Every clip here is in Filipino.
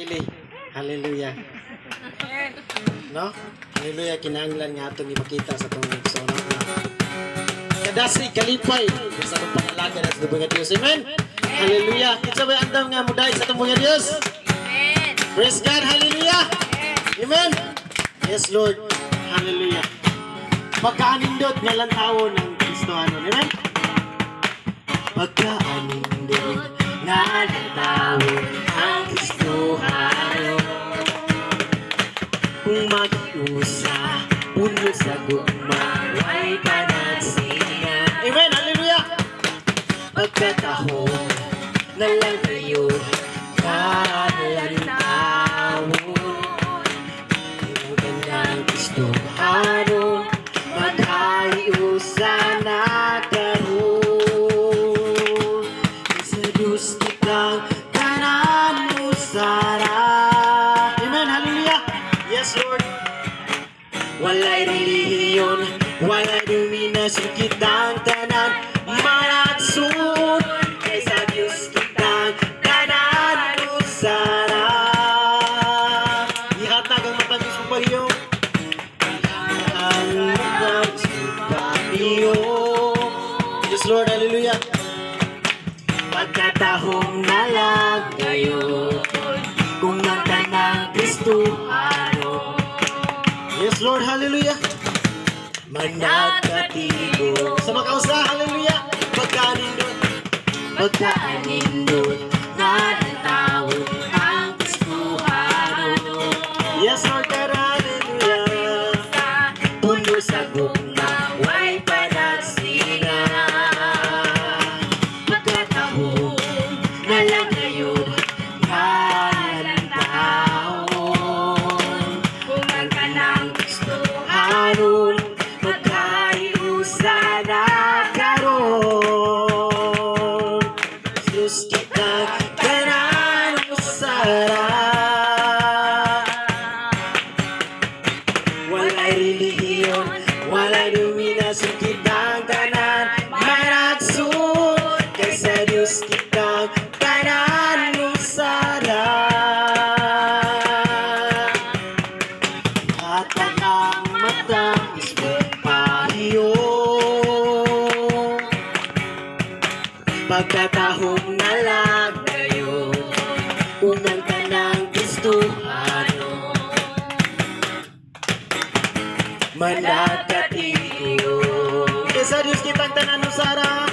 family. Hallelujah. No? Hallelujah, kinahanglan nga atong ipakita sa itong episode. Kadasi, kalipay. Sa itong pangalaga na sa itong mga Diyos. Amen? Hallelujah. Kita ba andam nga muday sa itong mga Diyos? Amen. Praise God. Hallelujah. Amen? Yes, Lord. Hallelujah. Pagkaanindot nga lantawon ng Kristo. Amen? Pagkaanindot nga lantawon ang Kristo. Kung mag-iusa, puno sa gugma, ay panagsina. Amen! Hallelujah! Pagkatahon na lang kayo, kalantawon. Ang gandang Kristo, haron, mag-iusa na karoon. Sa Diyos kitang kanan mo sarap. Amen! Hallelujah! Yes, Lord. Walay relihiyon, walay dominasyon kitang tanan, malagsun, kaysa Diyos kitang tanan usara. Ihatag ang matang Diyos pahiyo. Ang matang Diyos pahiyo. Yes, Lord. Hallelujah. Pagkatahong nalag kayo, kung ang tanang Kristo. Yes, Lord, hallelujah. Managkatigo. Sa makausa, hallelujah. Pagkaanindot, natatawag ang Kristuhano. Yes, Lord, God, hallelujah. Puno sa gugma, way panagsina. Pagkatahong na lang ngayon, Harun, magkaiusa na karoon. Diyos kita kanan usara. Walay relihiyon, walay dominasyon kitang tanan, managsun, kaysa Diyos kitang kanan usara. At ang matangis mong pahiyo, pagkatahong nalag kayo, kung ang tanang Kristuhano, managkatigo. Kesa Diyos kitang tanan usara,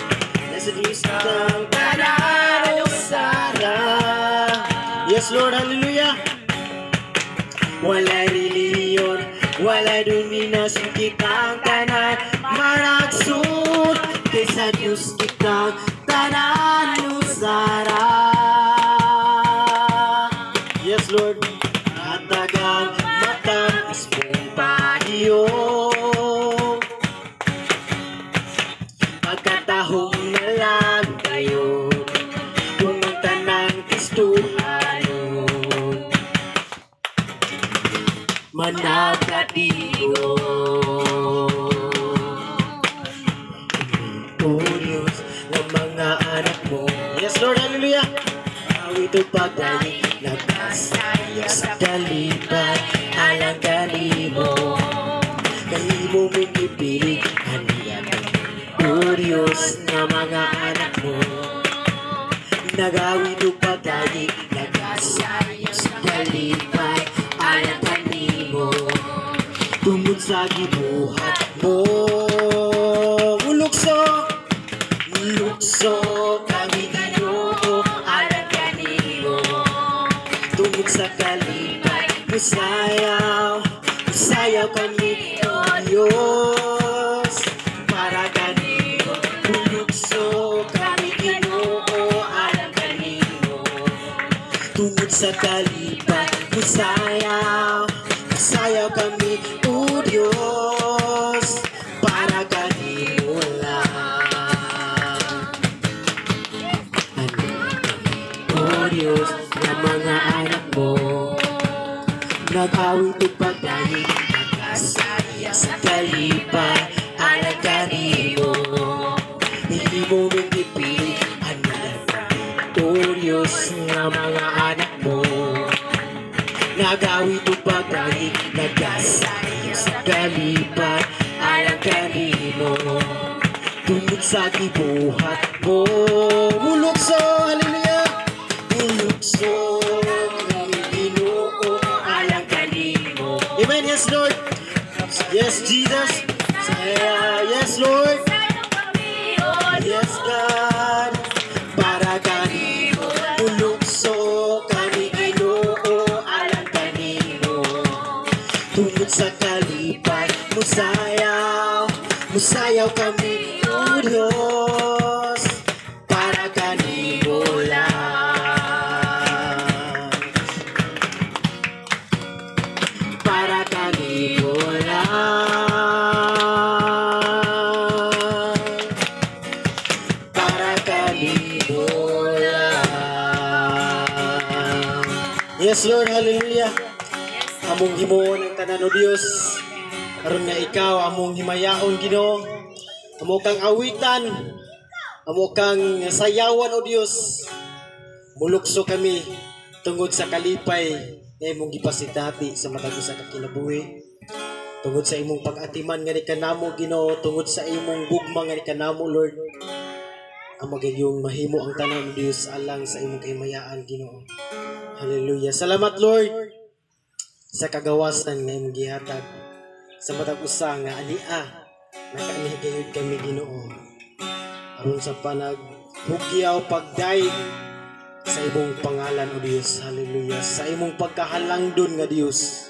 kesa Diyos kitang tanan usara. Yes, Lord, hallelujah. Walay relihiyon, walay dominasyon kitang tanan, managsun, kaysa Diyos kitang tanan usara. Yes, Lord. Hatagang matamis mong pahiyo, pagkatahong nalang kayo, kung ang tanang Kristuhano, managkatigo. O Diyos ng mga anak mo. Yes, Lord, hallelujah. Awit o pagdali, nagkasaya sa kalipay, alang kanimo. Kanimo mong ipilig, haniyan. O Diyos ng mga anak mo. Nagawit o pagdali, nagkasaya sa kalipay, alang kanimo. Tungod sa gibuhat mo, lukso kami Ginoo, alang kanimo. Tungod sa kalipay, musayaw kami, O Diyos, para kanimo. Lukso kami Ginoo, alang kanimo. Tungod sa kalipay, musayaw kami, O Diyos, para kanimo lang. O Diyos ng mga anak mo, nag-awit o pagdahil, nagkasaya sa kalipay, alang kanimo. Hindi mo magpipili, O Diyos ng mga anak mo. nagawi to pagdahig, nagasayo sa kalipan, alang kanimo. Tungod sa gibuhat mo, mulukso, hallelujah, mulukso kami Ginoo, alang kanimo. Amen, yes Lord, yes Jesus, yes Lord, yes God, para kanimo, mulukso kami Ginoo, alang kanimo. Tungod sa kalipan, musayaw kami, O Diyos, para kanimo lang, para kanimo lang, para kanimo lang. Yes Lord, hallelujah. Among himuon ang tanan o Dios, aron nga ikaw among himayaon Ginoo, amo kang awitan, amo kang sayawan o Dios. Mulukso kami tungod sa kalipay nga imong gipasitati sa matag sa kakinabuhi, tungod sa imong pag-atiman nga ni kanamo Ginoo, tungod sa imong gugma nga ni kanamo Lord. Amo gayong mahimo ang tanan o Dios alang sa imong kahimayaan Ginoo. Hallelujah. Salamat Lord sa kagawasan nga imong gihatag sa matag usa nga ania nakaanihigayod kami Ginoo, aron sa panaghugyaw pagdaig sa imong pangalan o Dios. Hallelujah. Sa imong pagkahalangdon nga Dios,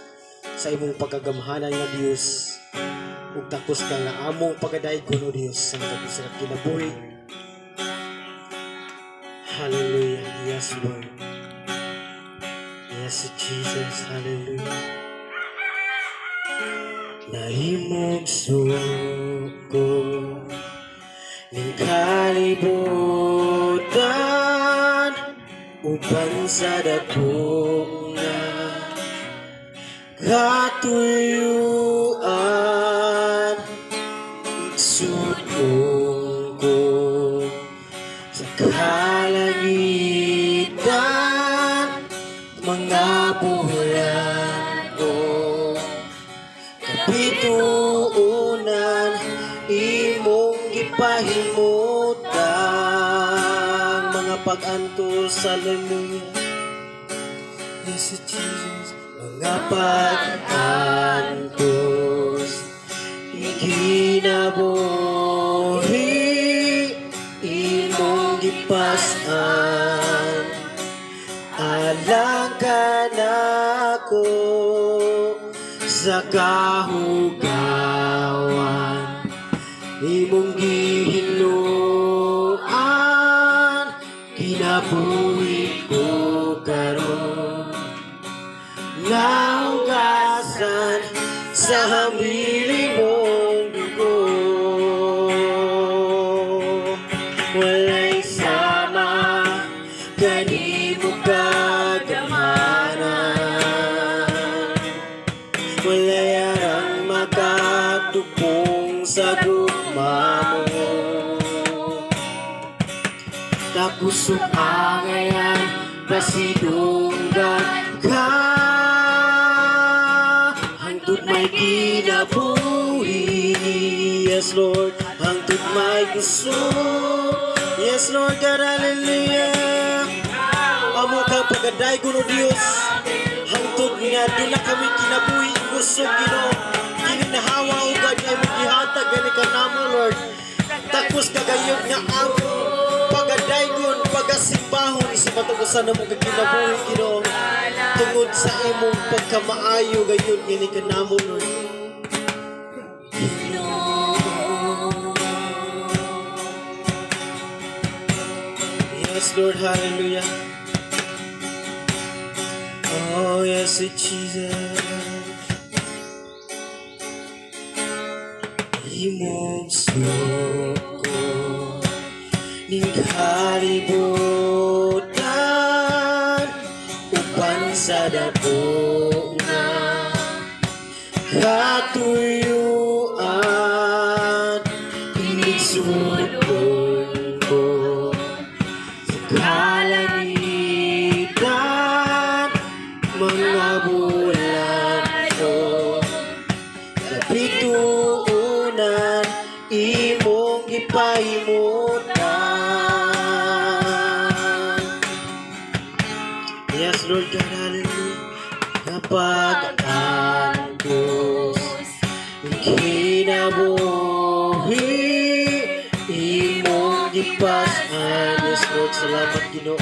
sa imong pagkagamhanan nga Dios, ug takos ka nga among pagadayon o Dios sa matag usa ka kinabuhi. Hallelujah. Yes Lord, yes Jesus. Hallelujah. Nahimog suko ning kalibutan, uban sa dako nga katuyuan, igsudong ko sa kalangitan, mga bulan ko kapituunan, imong gipahimutan, mga pag-antos. Hallelujah. Yes Jesus, mga pag-antos, iginabuhi, imong gipasan, alang ka nako sa kahugawan, imong gihinuan, kinabuhi ko karon, nahugasan sa hamili mong dugo, walay sama kanimo kagamanan, walay arang makatupong sa gugma mo. Tapos angayan, pasidunggan ka, hangtod may kinabuhi. Yes Lord, hangtod may gusto. Yes Lord God, hallelujah. Amo kang pagadayon o Dios, hangtod nga doon na kami kinabuhi gusto Ginoo, gininahawa o God ay maghihatag gani ka namo Lord. Takos kagayod nga ang pagadayon, pagasimbahon sa matukusan na mong kinabuhi Ginoo, tungod sa imong pagkamaayo gayon gani ka namo Lord. Yes Lord, hallelujah. Oh yes Jesus, imong suko ning kalibutan, uban sa dako nga katuyuan, inisudon ko sa kalangitan, mga bulan ko kapituunan imong gipaimutan. Yes, Lord God, hallelujah. Kapag antos kinabuhi imong gipasan. Yes, Lord, salamat Ginoo.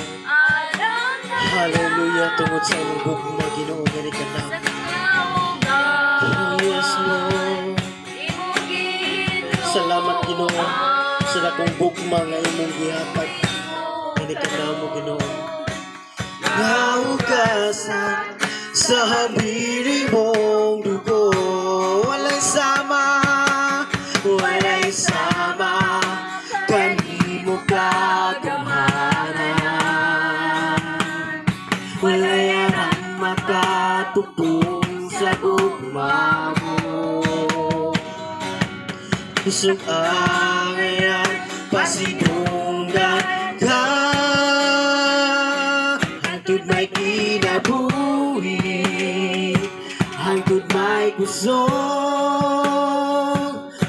Hallelujah, tungod sa imong gugma Ginoo gani kanang. Oh, yes, Lord. Salamat Ginoo sa dakong gugma nga imong gihatag gani kanamo Ginoo. Naugasan sa habili mong dugo, walay sama kanimo kagamhanan, walay arang makatupong sa gugma mo. Kusog angayan pasidunggan ka hangtod may kinabuhi, hangtod may kusog,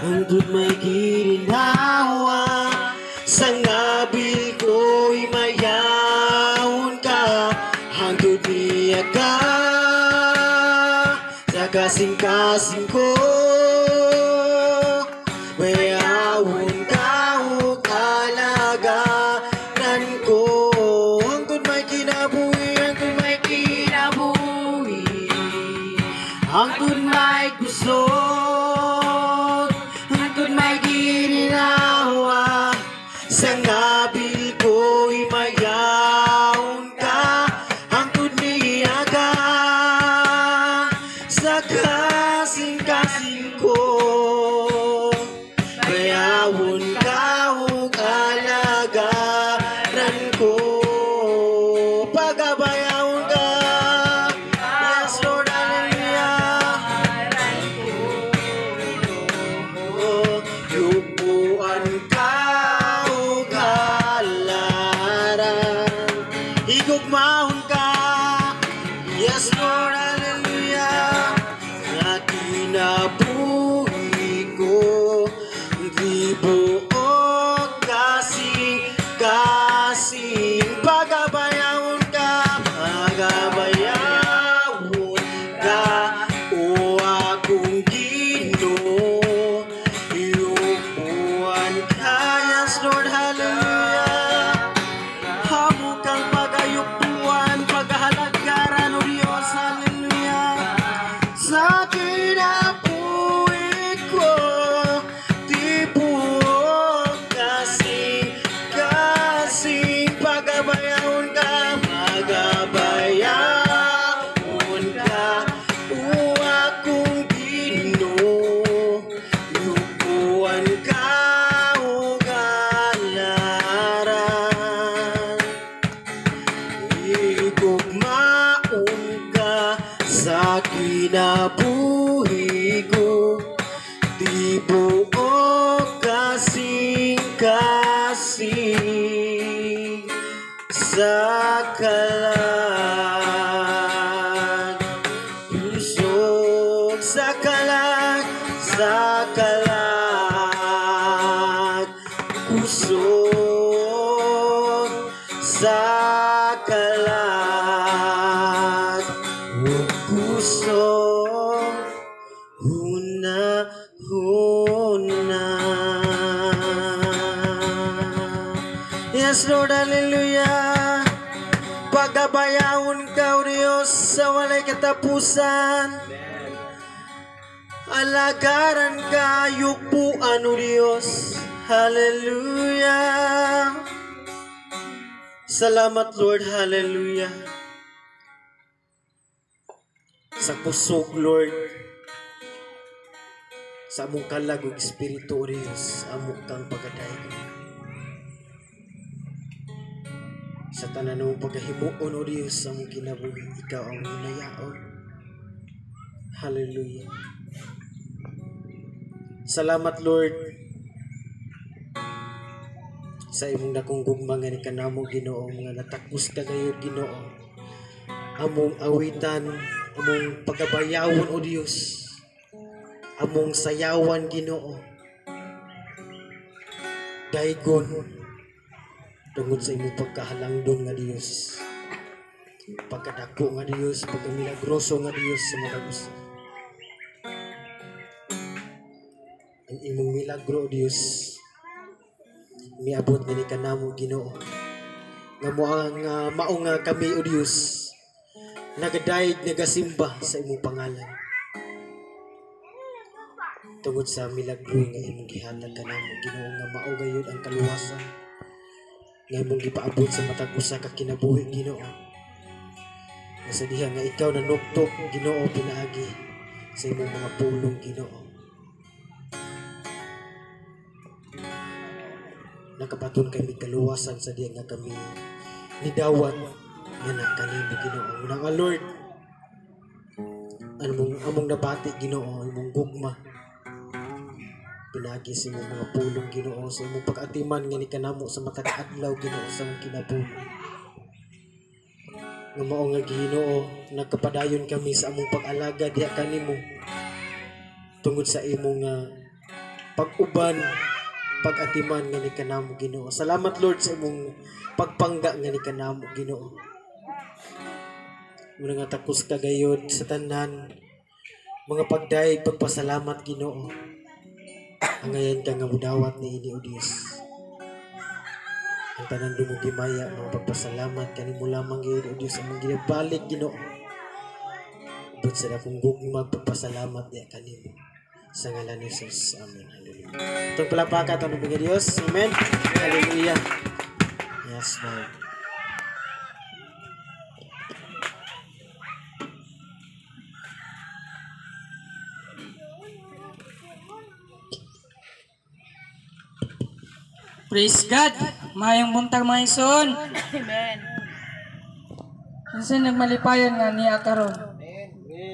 hangtod may ginhawa. Sa ngabil ko'y mayawon ka, hangtod niya ka sa kasing-kasing ko. Mayawon ka o kalagaran ko, hangtod may kinabuhi, hangtod may kinabuhi, hangtod may kusog, hangtod may ginhawa. Sa ngabil ko'y mayawon ka, hangtod niya ka sa kasing-kasing ko. Mayawon ka o kalagaran ko, pagabayawon ka. Yes, Lord, hallelujah. Yupuan ka o kalaran, higugmaon ka. Yes, Lord, hallelujah. Sa kinabuhi ko di buok kasing-kasing, pagabayawon ka o akong Ginoo. Yupuan ka, yes, Lord, hallelujah. Hamo kang pagayupuan, paghalagaran o Diyos, hallelujah. Sa kinabuhi ko di buok kasing-kasing, pagabayawon ka o akong Ginoo. Yupuan ka o galaran, igugmaon ka sa kinabuhi ko di buok kasing-kasing. Sa kalag pusog, sa kalag pusog, sa kalag pusog, huna. Yes, Lord, hallelujah. Pagabayawon ka, O Diyos, sa walay katapusan. Alagaran ka, yupuan, O Diyos. Hallelujah. Salamat, Lord, hallelujah. Sa pusog, Lord, sa among kalagog espiritu, O Diyos, among kang pagadayon. Sa tanan mong pagkahimuon, O Diyos, sa among kinabuhi, ikaw ang munayaon. Hallelujah. Salamat, Lord, sa imong dakong gugma nga ni kanamo, Ginoo, mga natakbos ka gayud, Ginoo. among awitan, among pagabayawon o Dios, among sayawan Ginoo, daygon tungod sa imong pagkahalangdon nga Dios, pagkadako nga Dios, pagkamilagroso nga Dios sa mga gusto. Ang imong milagro Dios miabot nga ni kanamo Ginoo, nga mao nga kami o Dios nagadayeg nagasimba sa imong pangalan tungod sa milagro nga imong gihatag kanamo Ginoo, nga mao gayud ang kaluwasan nga imong gipaabot sa matag usa ka kinabuhi Ginoo, nga sa diha nga ikaw nanuktok Ginoo pinaagi sa imong mga pulong Ginoo. Nakabaton kami kaluwasan sa diya nga kami nidawat nga nakanimo Ginoo. Una nga Lord, among nabati Ginoo, imong gugma pinagi sa imong mga pulong Ginoo, sa imong pag-atiman nga ni kanamo sa matag adlaw Ginoo sa among kinabuhi. Nga mao nga Ginoo, nagkapadayon kami sa among pag-alaga diha kanimo tungod sa imong pag-uban, pag-atiman nga ni kanamo Ginoo. Salamat Lord sa imong pagpangga nga ni kanamo Ginoo. Muna nga takos kagayod sa tanan, mga pagdayeg pagpasalamat Ginoo. Ang ngayon ka nga mudawat ni ini o Diyos. Ang tanan dumugimaya, mga pagpasalamat kanimo lamang gayud o Diyos, ang ginabalik Ginoo. But sa dakong gugma pagpasalamat diya kanimo. Sa ngalan ni Jesus. Amen. Hallelujah. Itong palapakat ang nabigay Diyos. Amen. Hallelujah. Yes, Lord. Praise God. Mayong buntag mga igsoon. Amen. Kasi nagmalipayon nga niya karon.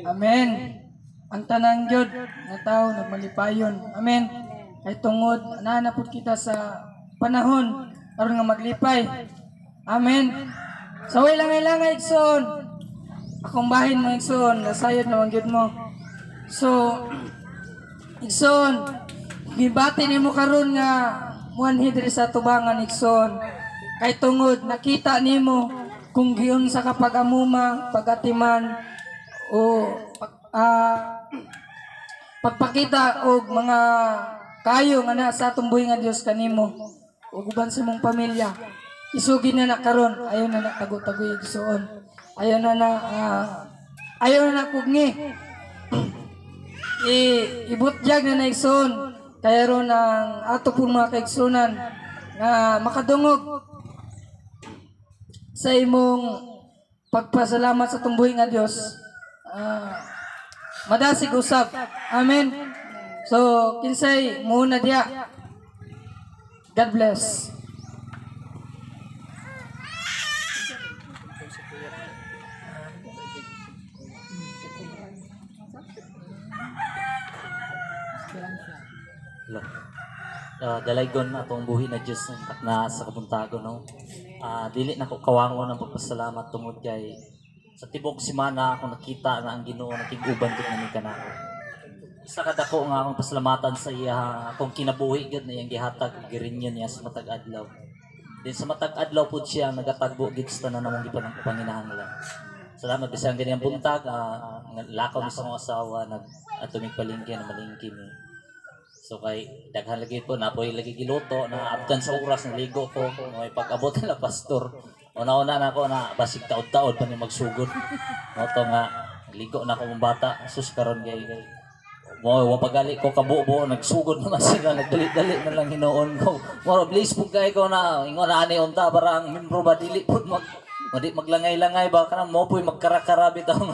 Amen. Ang tanang Diyon nga tao nagmalipayon. Amen. Kay tungod nanapod kita sa panahon aron nga maglipay. Amen. Sa way lang igsoon. Akong bahin mo igsoon, nasayod na gyud mo. So igsoon, gibati nimo karon nga muanhi diri sa tubangan igsoon. Kay tungod nakita nimo kung giun sa kapag-amuma, pagatiman o pagpakita og mga kayo nga na sa tumboy nga Dios kanimo ug uban sa imong pamilya. Isugin na karon, ayo na tago-tagoy igsoon. Ayo na kugni. Ibutyag na igsoon. Kaya ron ang ato pong mga kaigsunan na makadungog sa imong pagpasalamat sa tumbuhi nga Dios. Madasig usab. Amen. So, kinsay muna diya. God bless. Dalaygon atong buhi na Diyos na sa kapuntago no. Dili na ko kawangon ng pagpasalamat tungod kay sa tibok semana ako nakita na ang Ginoo nakig-uban gid namin kanako. Isa ka dako nga akong pasalamatan sa iya akong kinabuhi gid na iyang gihatag ug girinyon niya sa matag adlaw. Din sa matag adlaw pud siya nagatagbo gid sa tanan namong panginahanglan. Salamat bisang ganyan buntag lakaw ni sa mga asawa atumig palingki na malingki mi. So kay daghan lagi po napoy lagi giluto na abtan sa oras na ligo ko may pag-abot na pastor. Una-una na ako na basig taod-taod pa ni magsugod. Moto nga ligo na ako mong bata sus karon kay mo pagali ko kabuo nagsugod naman sila nagdali-dali na lang hinoon ko. Mo please pug kay ko na ingon ani unta para ang membro ba dili pud maglangay-langay ba kanang mo poy magkarakara bitaw.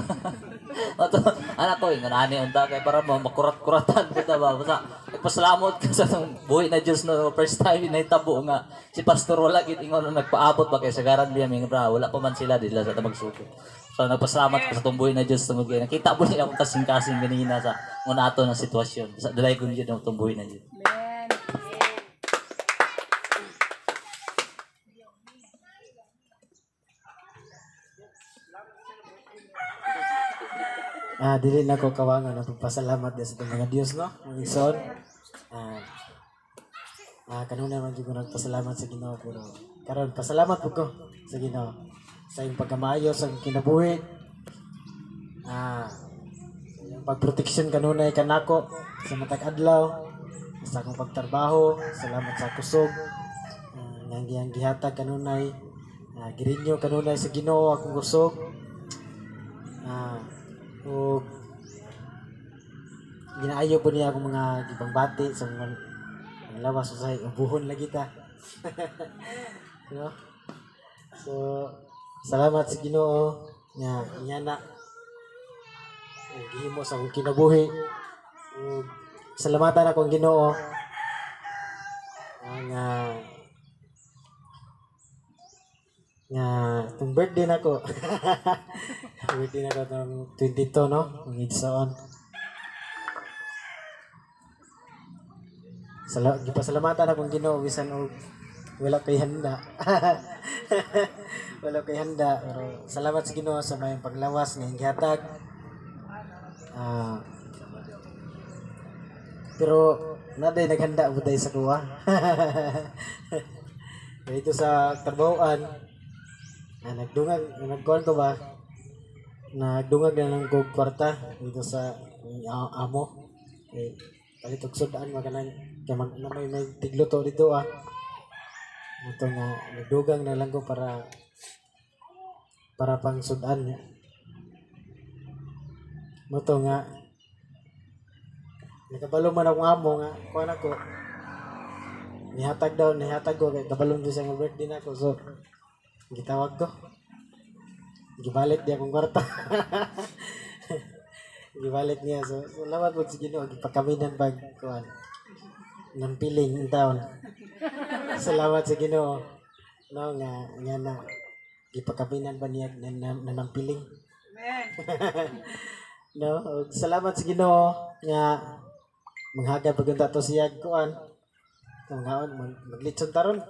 Ato anak ko ingon ani unta kay para mo makurat-kuratan kita ba basta pasalamat ka sa buhay na Diyos no first time nahitabo nga si pastor wala gid ingon nagpaabot ba kay sagaran biya ming bra wala pa man sila dila sa tabagsuko. So nagpasalamat ko sa tumboy na Diyos tungod kay nakita mo niya akong kasing-kasing ganina sa una ato na sitwasyon. Sa dalay kun gyud ang tumboy na Diyos. dili na ko kawangan ang pagpasalamat sa itong mga Dios, no? Mga igsoon. Kanuna man jud ko nagpasalamat sa Ginoo, pero karon pasalamat po ko sa Ginoo sa iyong pagkamayo sa kinabuhi. Yung pagproteksyon kanunay kanako sa matag adlaw, sa akong pagtrabaho, salamat sa kusog. Ang gihatag kanunay, girinyo kanunay sa Ginoo akong kusog. O ginaayo po niya akong mga gibangbati sa mga lawas sa ubuhon lagi ta. No? So salamat sa Ginoo nga na gihimo sa akong kinabuhi. Salamatan akong Ginoo nga itong birthday nako. Birthday nako itong 22, no? Ang igsoon. Gipasalamatan akong Ginoo bisan og wala kay handa. Wala kay handa, pero salamat sa Ginoo sa may paglawas nga gihatag. Pero naday naghanda buday sa kuha. Dito sa trabahoan, nagkuhan ko ba? Nagdungag na lang kong kwarta dito sa amo. Palitog sudaan maganan kaya may tigluto dito Ito nga nagdugang na lang ko para pang sudan. Ito nga nakabalo man akong amo nga kuha na ko. Nihatag ko kay kabalon doon sa birthday na ko. So gitawag ko. Gibalik di akong kwarta. Gibalik niya. So salamat po sa Ginoo. Gipakaminan pag kuhan. Ng piling in town. Salamat sa Ginoo. No, nga na. Gipakaminan ba niya ng piling? No, salamat sa Ginoo. Nga manghagad pagunta to siya kuhan. Maglitson taron.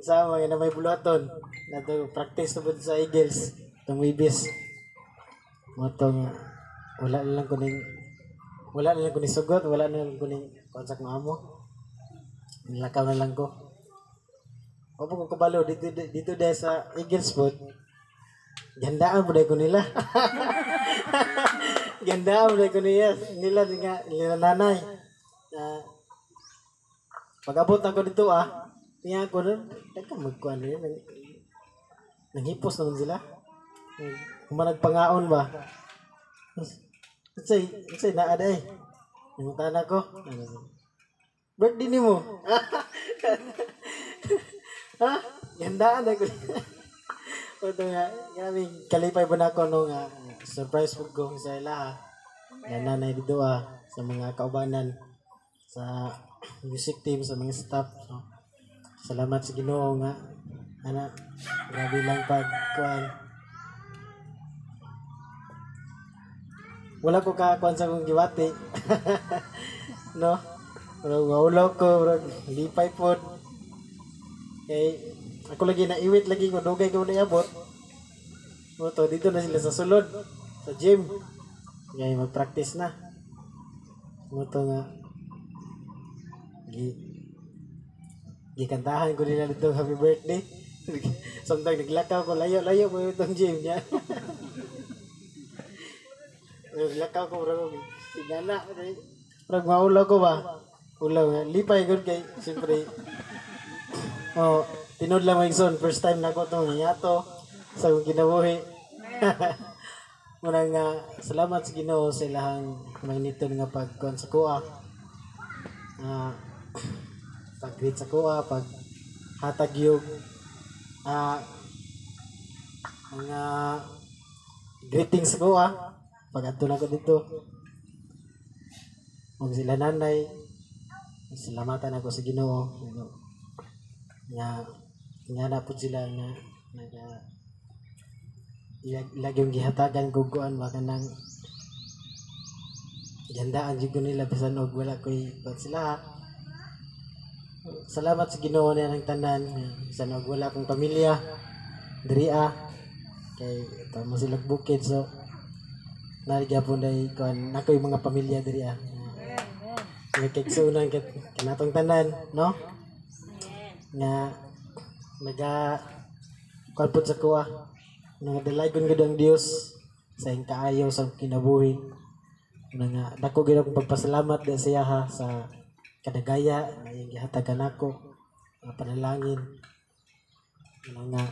Sa mga na may bulaton. Nato practice na po sa Eagles. Itong Wibis. Matong wala na lang kuning sugot, wala na lang kuning konsak mo amo. Nilakaw na lang ko. Opo ko kabalo dito dahil sa Eagles food. Gandaan mo dahil ko nila. Gandaan mo dahil ko nila nila nanay. Pag-abot ako dito tingnan ko nun, teka magkuhan nila. Nanghipos naman sila. Kung nagpangaon ba? Say naaday. Nangutan ako. Birthday ni mo. Gandaan ako. Ito nga, kalipay ba na ako nung surprise food ko sa ila Yan nanay dito sa mga kaubanan, sa music team, sa mga staff. So, salamat sa Ginoo nga. Grabe lang pagkuhan. Wala ko kakuan sa kong giwati. No? Pero maulaw ko, lipay po. Ako lagi na iwit lagi ko, dugay ko na iabot. Oto, dito na sila sa sulod, sa gym. Kaya mag-practice na. Oto nga. Gikantahan ko nila dito, happy birthday. Sometimes naglakaw ko, layo ko itong gym niya. Naglakaw ko, tingala. Parang maulaw ko ba? Ulaw nga. Lipay ko kay, siyempre. Tinod lang mga son, first time na ko itong yato sa kinabuhi. Muna nga, salamat sa Ginoo sa ilahang mainiton nga pagkuhan sa kuha. Pag-greet sa kuha, pag-hatag yung mga greetings sa kuha. Pag-ato na ko dito. Huwag sila nanay. Salamatan ako sa Ginoo. Nga na po sila na lagi yung gihatagan guguan baka nang gandaan dito nila bisan og wala ko'y pag sila. Salamat sa Ginoo niya ng tanan bisan og wala kong pamilya diri kay tamo sila bukid. So Nagyapon dai kon nako yung mga pamilya diri ah. Nga kigsunan kinatong tanan, no? Nga naga kalpot sa kuha. Nga dalagon gud ang Dios sa ing kaayo sa kinabuhi. Nga dako gid akong pagpasalamat sa iya ha sa kadagaya na iyang gihatagan nako. Nga panalangin. Nga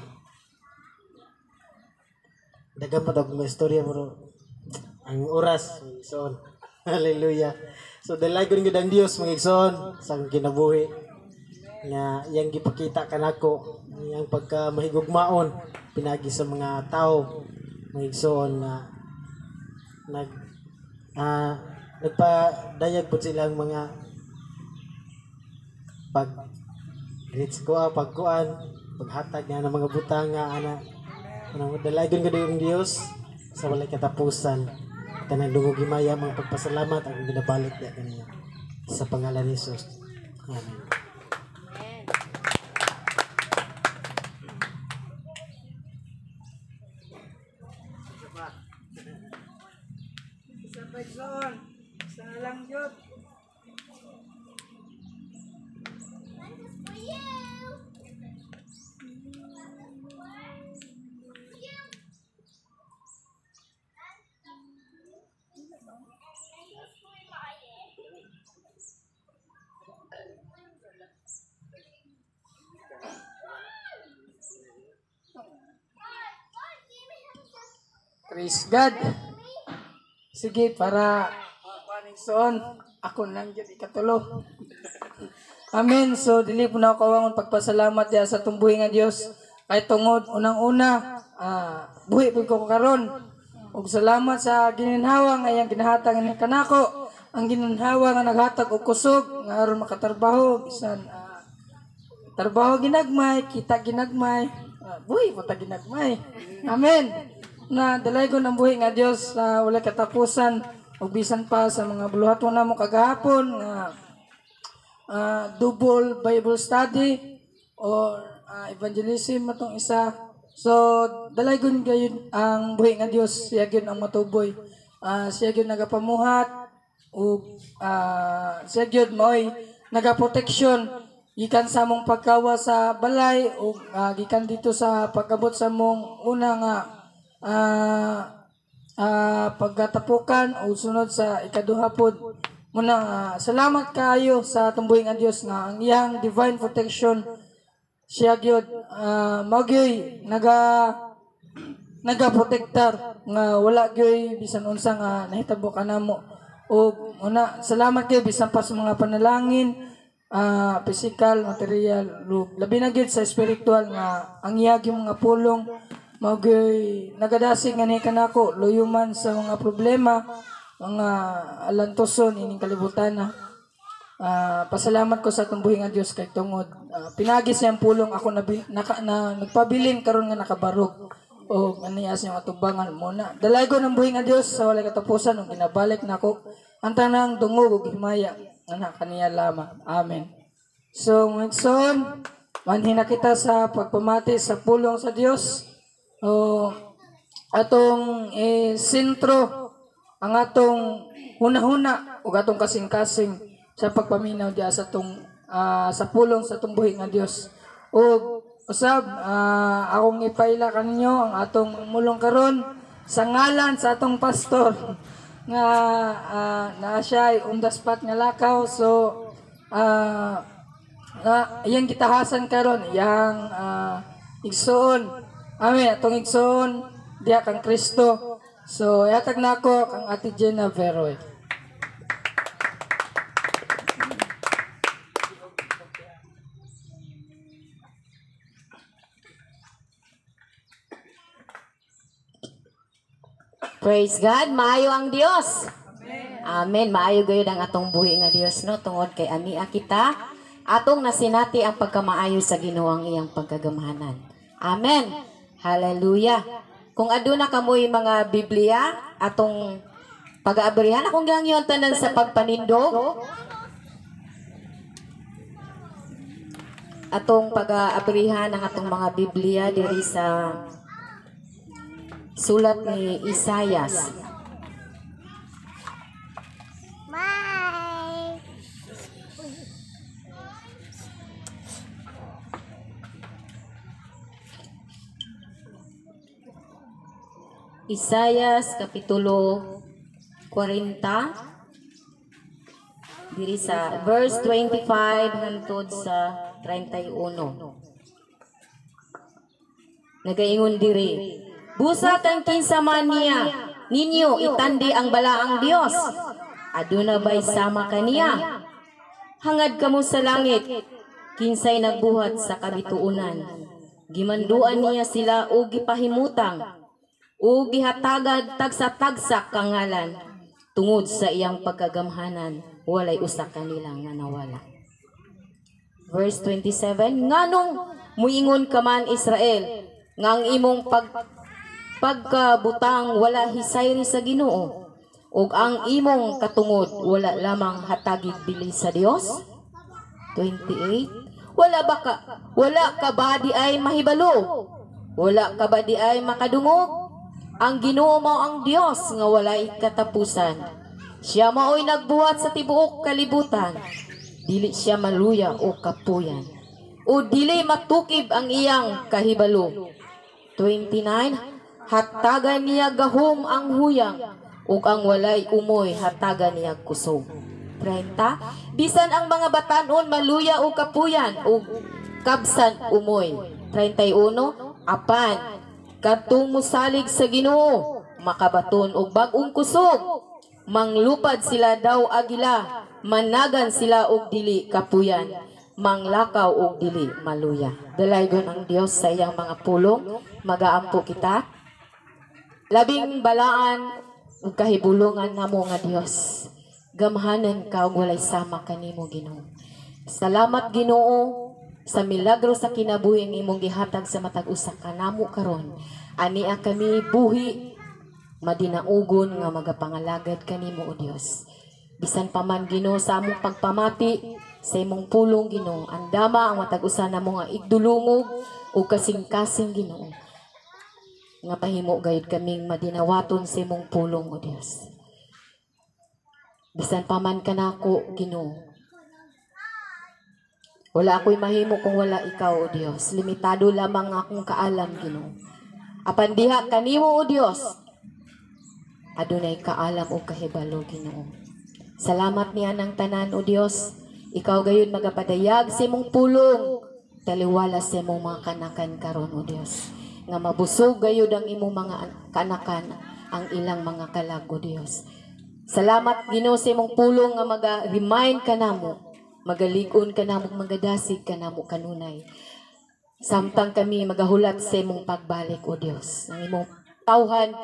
dagan pa daw mga istorya pero ang oras igsoon. Hallelujah. So dalagon gid ang Dios mga igsoon sa akong kinabuhi. Nga iyang gipakita kanako iyang pagka mahigugmaon pinagi sa mga tao mga igsoon na nagpadayag po silang mga grades ko pagkuan paghatag nga ng mga butanga ana anong dalagon gid ang Dios sa walay katapusan tanang dungog himaya mga pagpasalamat ang ginabalik niya kaniya sa pangalan ni Jesus. Amen. Sa pagsoon, sa lang yun. Praise God. Sige, para panigsoon, ako nang dyan ikatulo. Amen. So, dili po na ako kawangon pagpasalamat ya sa tumbuhi nga Diyos. Kay tungod, unang-una, buhi po ko karon. Ug salamat sa gininhawa nga iyang ginahatag ni kanako. Ang gininhawa nga naghatag og kusog nga aron makatrabaho bisan trabaho ginagmay, kita ginagmay, buhi po ta ginagmay. Amen. Na dalaygon ang buhi nga Dios sa wala katapusan ug bisan pa sa mga buluhaton namo kagahapon nga double Bible study or evangelism matong isa. So dalaygon gayud ang buhi nga Dios, siya gyud ang matuboy. Siya gyud nagapamuhat ug siya gyud moy nagaproteksyon gikan sa among pagkawa sa balay ug gikan dito sa pagabot sa among una nga pagkatapukan o sunod sa ikaduha pod muna salamat kaayo sa tumbuhi nga Dios nga ang iyang divine protection siya gyud magyoy nagaprotektar nga wala gyoy bisan unsa nga nahitabo kanamo ug una salamat gyud bisan pa sa mga panalangin physical material labi na gyud sa spiritual nga ang iyang mga pulong magay nagadasig nga ni kanako luyuman sa mga problema mga alantoson ining kalibutan na pasalamat ko sa tumbuhi nga Dios kay tungod pinagi siyang pulong ako nagpabilin karon nga nakabarog o aniya sa atubangan muna dalaygon ang buhi nga Dios sa walay katapusan ug ginabalik nako ang tanang dungog ug himaya nga kaniya lamang. Amen. So ngayson manhin na kita sa pagpamati sa pulong sa Dios. Atong sentro ang atong huna-huna ug atong kasing-kasing sa pagpaminaw diya sa tong sa pulong sa tumbuhi nga Dios. Ug usab akong ipaila kanyo ang atong mulong karon sa ngalan sa atong pastor nga naa siya on the spot nga lakaw. So iyang gitahasan karon iyang igsoon. Amen. Atong igsoon diya kang Kristo. So yatag nako kang Ate Jenna Veroy. Praise God, maayo ang Dios. Amen. Maayo gayud ang atong buhi nga Dios no tungod kay ania kita atong nasinati ang pagkamaayo sa Ginoo ang iyang pagkagamahanan. Amen. Hallelujah. Kung aduna kamoy mga Biblia atong pag-aabrihan akong gangyon tanan sa pagpanindog atong pag-aabrihan ang atong mga Biblia diri sa sulat ni Isaias Isayas kapitulo 40 diri sa verse 25 hangtod sa 31. Nagaingon diri, busa kang kinsa man niya ninyo itandi ang balaang Dios. Aduna bay sama kaniya. Hangad kamo sa langit, kinsay nagbuhat sa kabituunan. Gimanduan niya sila o gipahimutang, o gihatagad tagsa-tagsa kangalan, tungod sa iyang pagkagamhanan, walay usa kanila nga nawala. Verse 27, nganong muingon ka man Israel, nga ang imong pagkabutang wala hisayri sa Ginoo, ug ang imong katungod wala lamang hatagig bili sa Dios. 28, wala ka ba di ay mahibalo? Wala ka ba di ay makadungog? Ang Ginoo mao ang Dios nga walay katapusan. Siya mao'y nagbuhat sa tibuok kalibutan. Dili siya maluya o kapuyan, o dili matukib ang iyang kahibalo. 29, hatagan niya gahom ang huyang, ug ang walay umoy hatagan niya kusog. 30, bisan ang mga batanon maluya o kapuyan, ug kabsan umoy. 31, apan kadtong musalig sa Ginoo, makabaton og bag-ong kusog. Manglupad sila daw agila, managan sila og dili kapuyan, manglakaw og dili maluya. Dalaygon ang Dios sa iyang mga pulong, magaampo kita. Labing balaan ug kahibulongan namo nga Dios. Gamhanan ka ug walay sama kanimo Ginoo. Salamat Ginoo sa milagro sa kinabuhi nga imong gihatag sa matag usa kanamo karon. Ania kami buhi madinaugon nga magapangalagad kanimo o Dios. Bisan pa man Ginoo sa among pagpamati sa imong pulong Ginoo, andama ang matag usa namo nga igdulungog o kasing-kasing Ginoo. Nga pahimo gayud kaming madinawaton sa imong pulong o Dios. Bisan pa man kanako Ginoo, wala ako'y mahimo kung wala ikaw o Dios. Limitado lamang akong kaalam Ginoo. Apan diha kanimo o Dios, adunay kaalam o kahibalo Ginoo. Salamat niya ng tanan o Dios. Ikaw gayon magapadayag sa imong pulong, taliwala sa imong mga kanakan karon o Dios. Nga mabusog gayud ang imong mga kanakan ang ilang mga kalag o Dios. Salamat Ginoo sa imong pulong nga maga-remind ka namo, magalig-on ka namo, magadasig ka namo kanunay. Samtang kami magahulat sa imong pagbalik o Dios. Ang imong tawhan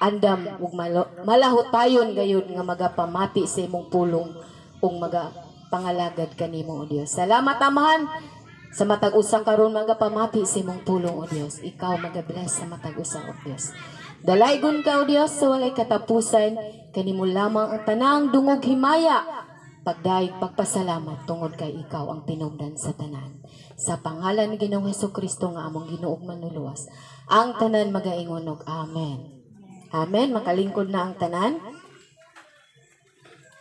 andam ug malahotayon gayud nga magapamati sa imong pulong ug magapangalagad kanimo o Dios. Salamat Amahan sa matag usa karon magapamati sa imong pulong o Dios. Ikaw magabless sa matag usa o Dios. Dalaygon ka o Dios sa walay katapusan, kanimo lamang ang tanang dungog himaya. Pagdaig pagpasalamat tungod kay ikaw ang tinubdan sa tanan. Sa pangalan ni Ginoong Hesukristo nga among Ginoo ug Manluluwas, ang tanan magaingon og amen. Amen. Makalingkod na ang tanan.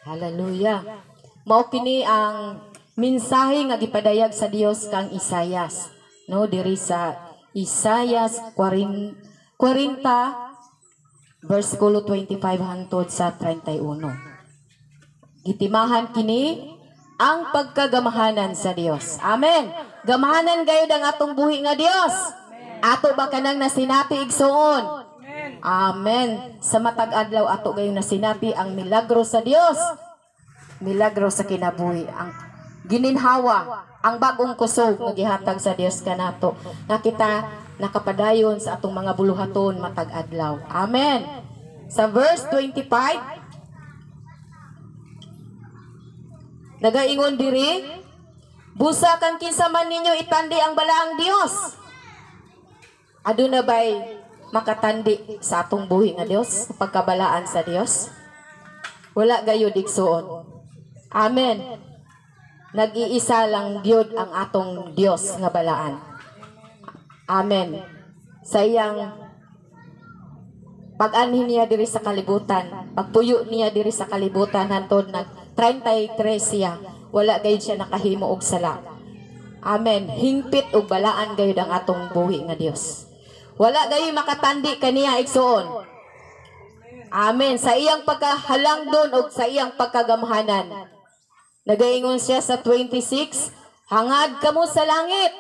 Hallelujah. Mao kini ang mensahe nga gipadayag sa Dios kang Isayas. No, diri sa Isayas 40 versikulo 25 hangtod sa 31. Gitimahan kini ang pagkagamahanan sa Dios. Amen. Gamahanan gayud ang atong buhi nga Dios. Ato ba kanang nasinati igsuon? Amen. Sa matag adlaw ato gayud nasinati ang milagro sa Dios. Milagro sa kinabuhi, ang gininhawa, ang bagong kusog nga gihatag sa Dios kanato. Nga kita nakapadayon sa atong mga buluhaton matag adlaw. Amen. Sa verse 25 nagaingon diri, busa kang kinsa man ninyo itandi ang balaang Dios. Aduna bay makatandi sa atong buhi nga Dios, pagkabalaan sa Dios? Wala gayud igsuon. Amen. Nag-iisa lang gyud ang atong Dios nga balaan. Amen. Sa iyang pag-anhin niya diri sa kalibutan, pagpuyo niya diri sa kalibutan hantod nag 33 siya, wala gayud siya nakahimo og sala. Amen. Hingpit og balaan gayud ang atong buhi nga Dios. Wala gayon makatandi kaniya igsoon. Amen. Sa iyang pagkahalangdon o sa iyang pagkagamhanan. Nagaingon siya sa 26, hangad kamo sa langit.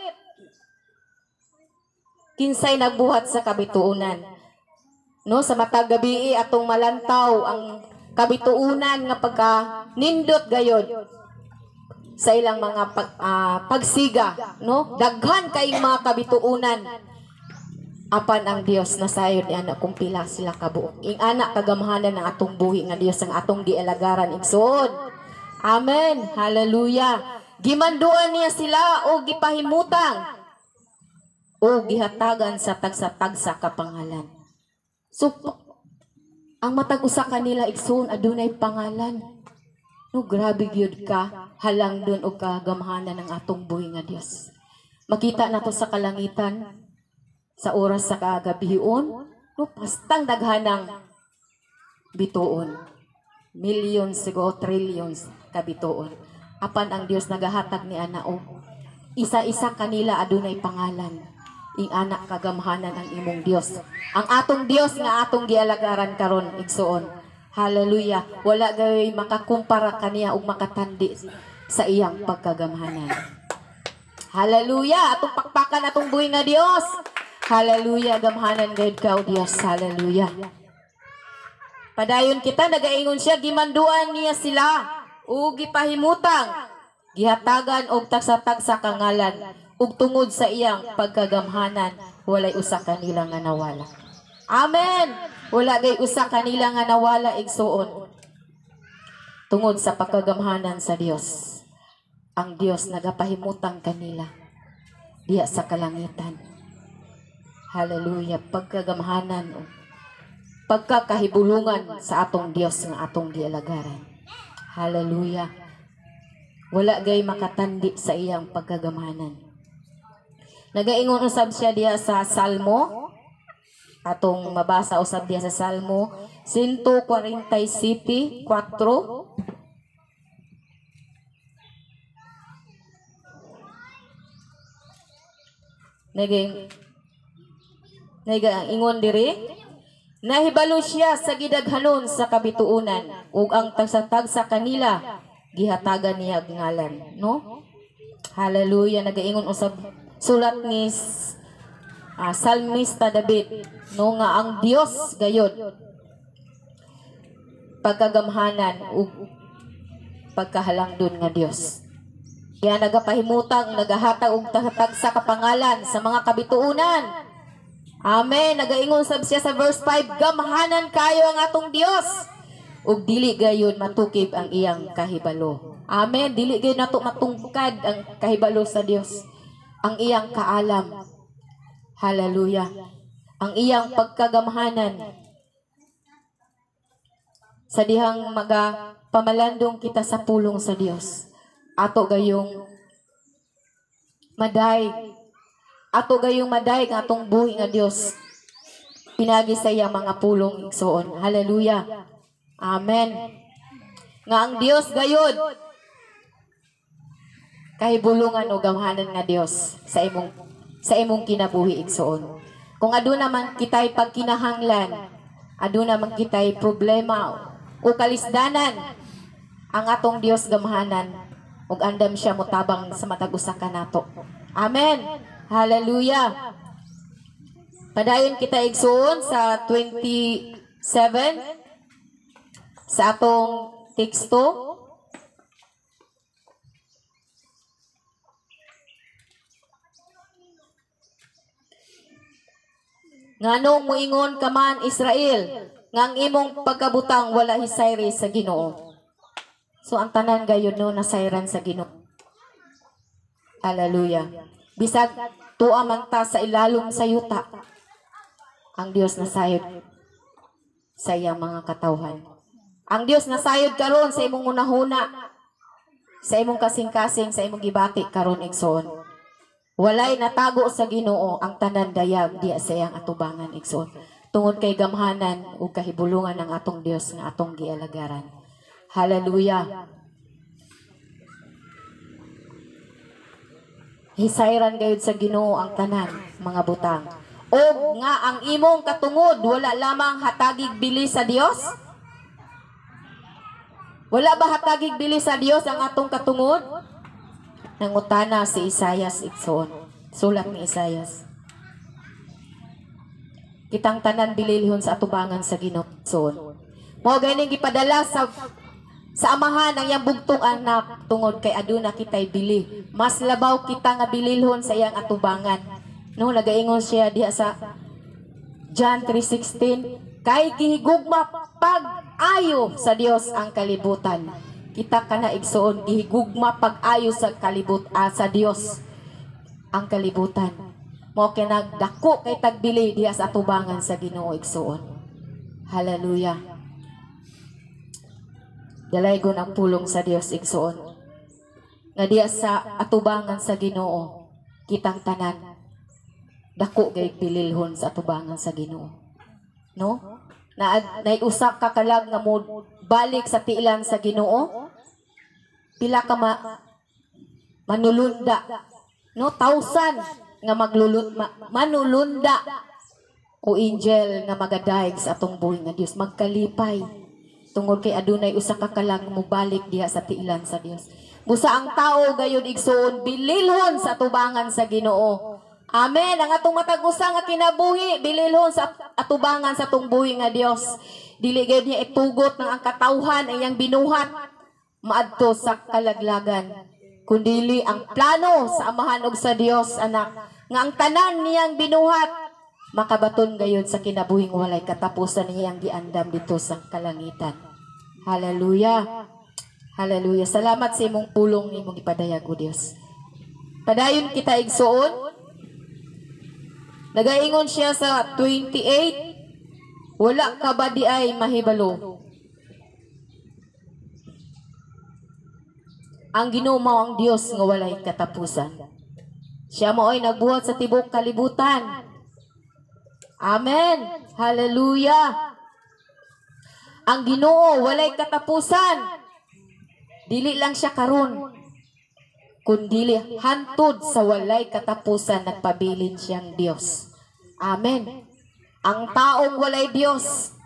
Kinsay nagbuhat sa kabituunan. No, sa matag gabi atong malantaw ang kabituunan nga pagka nindot gayod sa ilang mga pagsiga, no? Daghan kay mga kabituunan. Apan ang Dios nasayod ni anak kung pila sila kabuok. Ing anak kagamhanan ng atong buhi nga Dios ang atong gialagaran igsoon. Amen. Hallelujah. Gimanduan niya sila o gipahimutang o gihatagan sa tagsa-tagsa kapangalan. So ang matag usa kanila igsoon adunay pangalan. No, grabe gyud ka halangdon og kagamhanan ng atong buhi nga Dios. Makita nato sa kalangitan sa oras sa kagabion, no, pastang daghanang bituon. Millions siguro, trillions kabituon. Apan ang Dios nagahatag ni ana o isa-isa kanila adunay pangalan. Ing anak kagamhanan ang imong Dios. Ang atong Dios nga atong gialagaran karon igsoon. Hallelujah. Wala gay makakumpara kaniya ug makatandi sa iyang pagkagamhanan. Hallelujah. Atong pakpakan atong buhi nga Dios. Hallelujah, gamhanan gayud ka o Dios. Hallelujah. Padayon kita nagaingon siya gimanduan niya sila ug gipahimutang gihatagan og tagsa-tagsa kangalan ug tungod sa iyang pagkagamhanan walay usa kanila nga nawala. Amen. Wala gay usa kanila nga nawala igsuon. Tungod sa pagkagamhanan sa Dios. Ang Dios nagapahimutang kanila diya sa kalangitan. Hallelujah. Pagkagamhanan o pagkakahibulungan sa atong Dios nga atong gialagaran. Hallelujah. Wala gay makatandi sa iyang pagkagamhanan. Nagaingon usab siya diya sa Salmo. Atong mabasa usab diya sa Salmo 147:4. Ingon diri, nahibalo siya sa gidaghanon sa kabituunan ug ang tagsa-tagsa kanila gihatagan niya ngalan, no? Hallelujah. Nagaingon usab sulat ni Salmista David, no, nga ang Dios gayod pagkagamhanan ug pagkahalangdon nga Dios. Kaya nagapahimutang nagahatag og tagsa kapangalan sa mga kabituunan. Amen. Nagaingon sab siya sa verse 5, gamhanan kayo ang atong Dios ug dili gayon matukib ang iyang kahibalo. Amen. Dili gayon nato matungkad ang kahibalo sa Dios, ang iyang kaalam. Hallelujah. Ang iyang pagkagamhanan sa dihang pamalandong kita sa pulong sa Dios. Ato gayong maday nga atong buhi nga Dios pinagi sa iyang mga pulong igsoon. Hallelujah. Amen. Nga ang Dios gayud kahibulungan o gamhanan nga Dios sa imong kinabuhi igsoon. Kung aduna man kitay pagkinahanglan, aduna man kitay problema o kalisdanan, ang atong Dios gamhanan ug andam siya motabang sa matag usa kanato. Amen. Hallelujah. Padayon kita igsoon sa 27 sa atong teksto. Nganong moingon ka man Israel, nga ang imong pagkabutang wala hisayri sa Ginoo. So ang tanan gayon no nasayran sa Ginoo. Hallelujah. Bisag tuwa man ta sa ilalom sa yuta, ang Dios nasayod sa iyang mga katawhan. Ang Dios nasayod karon sa imong unahuna, sa imong kasing-kasing, sa imong gibati karon igsoon. Walay natago sa Ginoo ang tanan dayag diya sa iyang atubangan igsoon. Tungod kay gamhanan ug kahibulungan ng atong Dios nga atong gialagaran. Hallelujah. Hisayran gayud sa Ginoo ang tanan mga butang O nga ang imong katungod wala lamang hatagig bili sa Dios? Wala ba hatagig bili sa Dios ang atong katungod? Nangutana si Isaias igsoon. Sulat ni Isaias. Kitang tanan bililhon sa atubangan sa Ginoo. Mao ganing gipadala sa amahan ang iyang bugtong anak tungod kay aduna kitay bili. Mas labaw kita nga bililhon sa iyang atubangan. No, nagaingon siya diha sa John 3:16, kay gihigugma pag-ayo sa Dios ang kalibutan. Kita kana igsoon gihigugma pag-ayo sa sa Dios ang kalibutan. Mao kay nagdako kay tagbili diha sa atubangan sa Ginoo igsoon. Hallelujah. Dalaygon ang pulong sa Dios igsoon. Nga diha sa atubangan sa Ginoo kitang tanan dako gay pililhon sa atubangan sa Ginoo. No? Naiusak ka kalag nga mo balik sa tiilan sa Ginoo. Pila ka manulunda. No, 1,000 nga manulunda o angel nga magadayeg sa atong buhi nga Dios magkalipay tungod kay adunay usa ka kalag mo balik diha sa tiilan sa Dios. Busa ang tao gayon igsoon bililhon sa atubangan sa Ginoo. Amen. Ang atong matag usa nga kinabuhi bililhon sa atubangan sa atong buhi nga Dios. Dili gayud niya itugot ng ang katawhan ang iyang binuhat maadto sa kalaglagan. Kundili ang plano sa amahan og sa Dios anak nga ang tanan niyang binuhat makabaton gayon sa kinabuhing walay katapusan niyang giandam dito sa kalangitan. Hallelujah. Hallelujah. Salamat sa imong pulong nimong ipadayag o Dios. Padayon kita igsuon. Nagaingon siya sa 28, wala ka ba di ay mahibalo? Ang Ginoo mao ang Dios nga walay katapusan. Siya mao ay nagbuhat sa tibok kalibutan. Amen. Hallelujah. Ang Ginoo walay katapusan. Dili lang siya karon, kundili hantod sa walay katapusan nagpabilin siyang Dios. Amen. Ang taong walay Dios,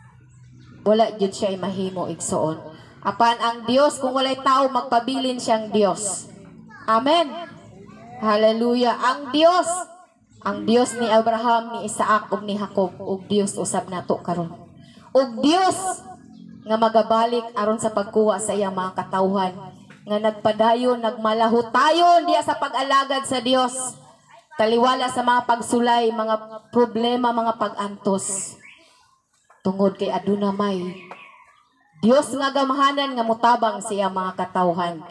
wala jud siya ay mahimo igsoon. Apan ang Dios kung walay tao magpabilin siyang Dios. Amen. Hallelujah. Ang Dios ni Abraham, ni Isaac ug ni Jacob, ug Dios usab nato karon. Ug Dios nga magabalik aron sa pagkuha sa iyang mga katawhan nga nagpadayon, nagmalahutayon diya sa pag-alagad sa Dios. Taliwala sa mga pagsulay, mga problema, mga pag-antos. Tungod kay aduna may Dios nga gamahanan nga mutabang sa iyang mga katawhan.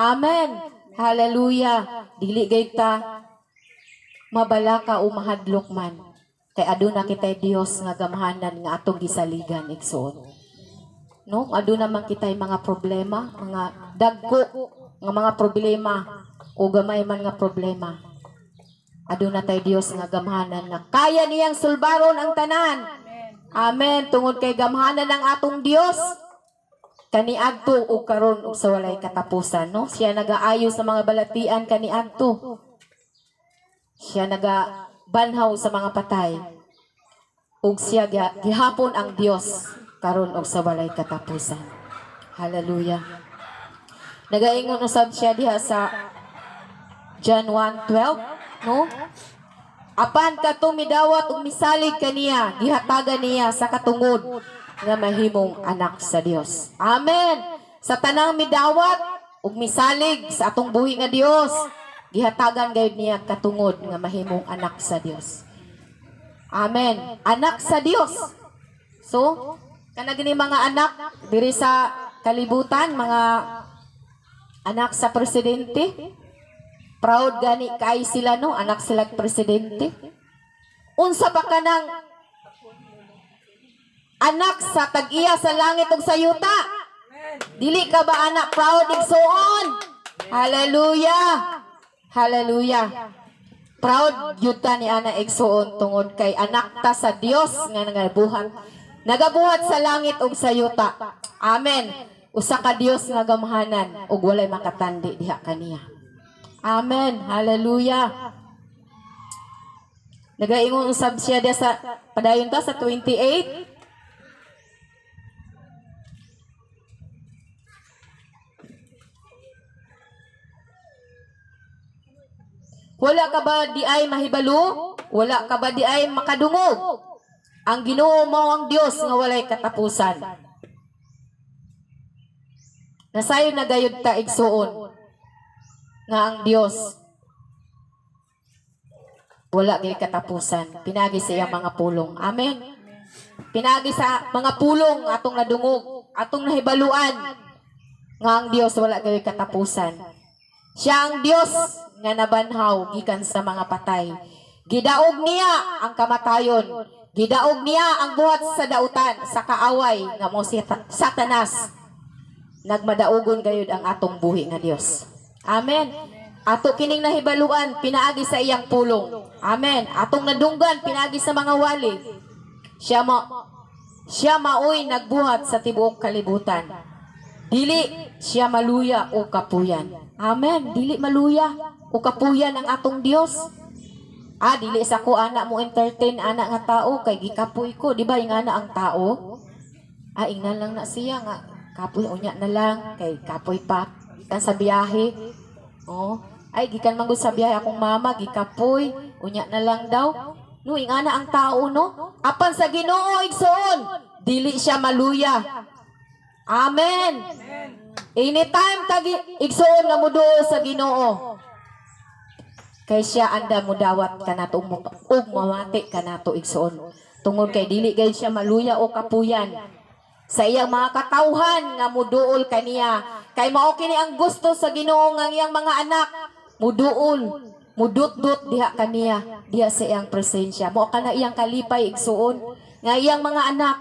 Amen. Hallelujah. Dili gayud ta mabalaka o mahadlok man. Kay aduna kitay Dios nga gamahanan nga atong gisaligan igsoon. No, aduna man kitay mga problema, mga dagko nga mga problema o gamay man nga problema. Aduna tay Dios nga gamahanan nga kaya niyang sulbaron ang tanan. Amen. Tungod kay gamahanan ng atong Dios kaniadto og karon og sa walay katapusan, no? Siya nagaayo sa mga balatian kaniadto. Siya nagabanhaw sa mga patay. Ug siya gihapon ang Dios karon og sa walay katapusan. Hallelujah. Nagaingon usab siya diha sa John 1:12, no? Apan katong midawat ug misalig kaniya, gihatagan niya sa katungod nga mahimong anak sa Dios. Amen. Sa tanang midawat ug misalig sa atong buhi nga Dios, gihatagan gayud niya katungod nga mahimong anak sa Dios. Amen. Anak sa Dios. So, kana gini mga anak diri sa kalibutan, mga anak sa presidente, proud gani kay sila, no? Anak sila presidente. Unsa pa kanang anak sa tag-iya sa langit ug sa yuta? Dili ka ba anak proud igsoon? Hallelujah. Hallelujah. Proud yuta ni ana igsoon tungod kay anak ta sa Dios nga nagabuhat sa langit ug sa yuta. Amen. Usa ka Dios nga gamahanan ug walay makatandi diha kaniya. Amen. Hallelujah. Nagaingon usab siya dia sa padayon ta sa 28. Wala ka ba di ay mahibalo? Wala ka ba di ay makadungog? Ang Ginoo mao ang Dios nga walay katapusan. Nasayon na gayud ta igsuon nga ang Dios wala gay katapusan. Pinagi sa iyang mga pulong. Amen. Pinagi sa mga pulong atong nadungog, atong nahibaluan nga ang Dios wala gay katapusan. Siya ang Dios nga nabanhaw gikan sa mga patay. Gidaog niya ang kamatayon. Gidaog niya ang buhat sa dautan, sa kaaway nga mo si Satanas. Nagmadaugon gayud ang atong buhi nga Dios. Amen. Ato kining nahibaluan pinaagi sa iyang pulong. Amen. Atong nadunggan pinaagi sa mga wali. Siya maoy nagbuhat sa tibuok kalibutan. Dili siya maluya o kapuyan. Amen. Dili maluya o kapuyan ang atong Dios. Dili sa ko anak mo entertain anak nga tao kay gikapoy ko, di ba? Ing anak ang tao. Ingnan lang na siya nga kapoy unya na lang kay kapoy pa gikan sa biyahe. Oh, gikan man gud sa biyahe akong mama gikapoy unya na lang daw. No, ing anak ang tao no. Apan sa Ginoo igsoon, dili siya maluya. Amen. Anytime tagi igsoon nga muduol sa Ginoo. Kay siya anda mo dawat kanato ug mawati kanato igsoon. Tungod kay dili gayud siya maluya o kapuyan sa iyang mga katawhan nga muduol kaniya. Kay mao kini ang gusto sa Ginoo nga iyang mga anak muduol, mudut-dut diha kaniya, diha sa iyang presensya. Mao kana iyang kalipay igsoon nga iyang mga anak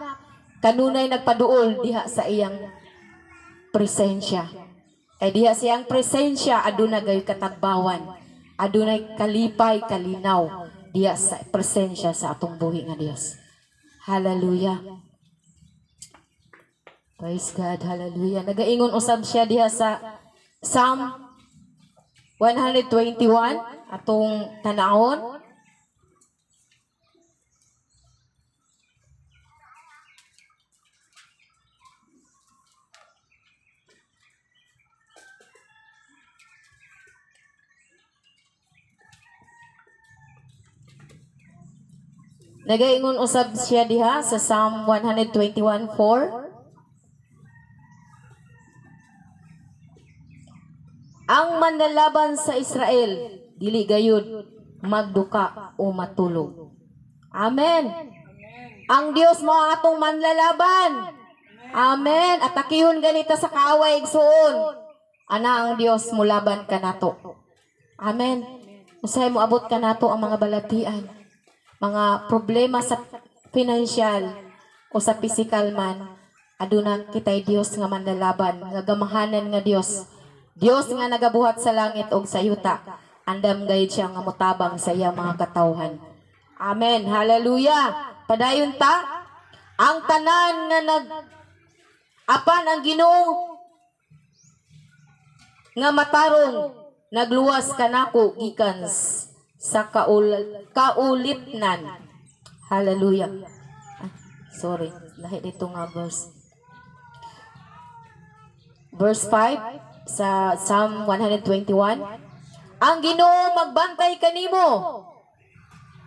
kanunay nagpaduol diha sa iyang presensya. Kay diha sa iyang presensya aduna gayud katagbawan. Adunay kalipay, kalinaw diya sa presensya sa atong buhi nga Dios. Hallelujah. Praise God, hallelujah. Nagaingon usab siya diha sa Psalm 121 atong tanawon. Nagaingon usab siya diha sa Psalm 121:4. Ang manlalaban sa Israel dili gayud magduka o matulog. Amen. Ang Dios mao atong manlalaban. Amen. Atakihon ganita sa kaaway igsuon. Ana ang Dios mulaban kanato. Amen. Usay mo abot kanato ang mga balatian. Mga problema sa financial o sa physical man, aduna kitay Dios nga manlalaban, nga gamahanan nga Dios. Dios nga nagabuhat sa langit o sa yuta, andam gayud siya nga mutabang sa iyang mga katawhan. Amen. Hallelujah. Padayon ta, ang tanan nga apan ang Ginoo nga matarong nagluwas kanako gikan sa kaulipnan. Hallelujah. Sorry, lahi dito nga verse. Verse 5 sa Psalm 121. Ang Ginoo magbantay kanimo.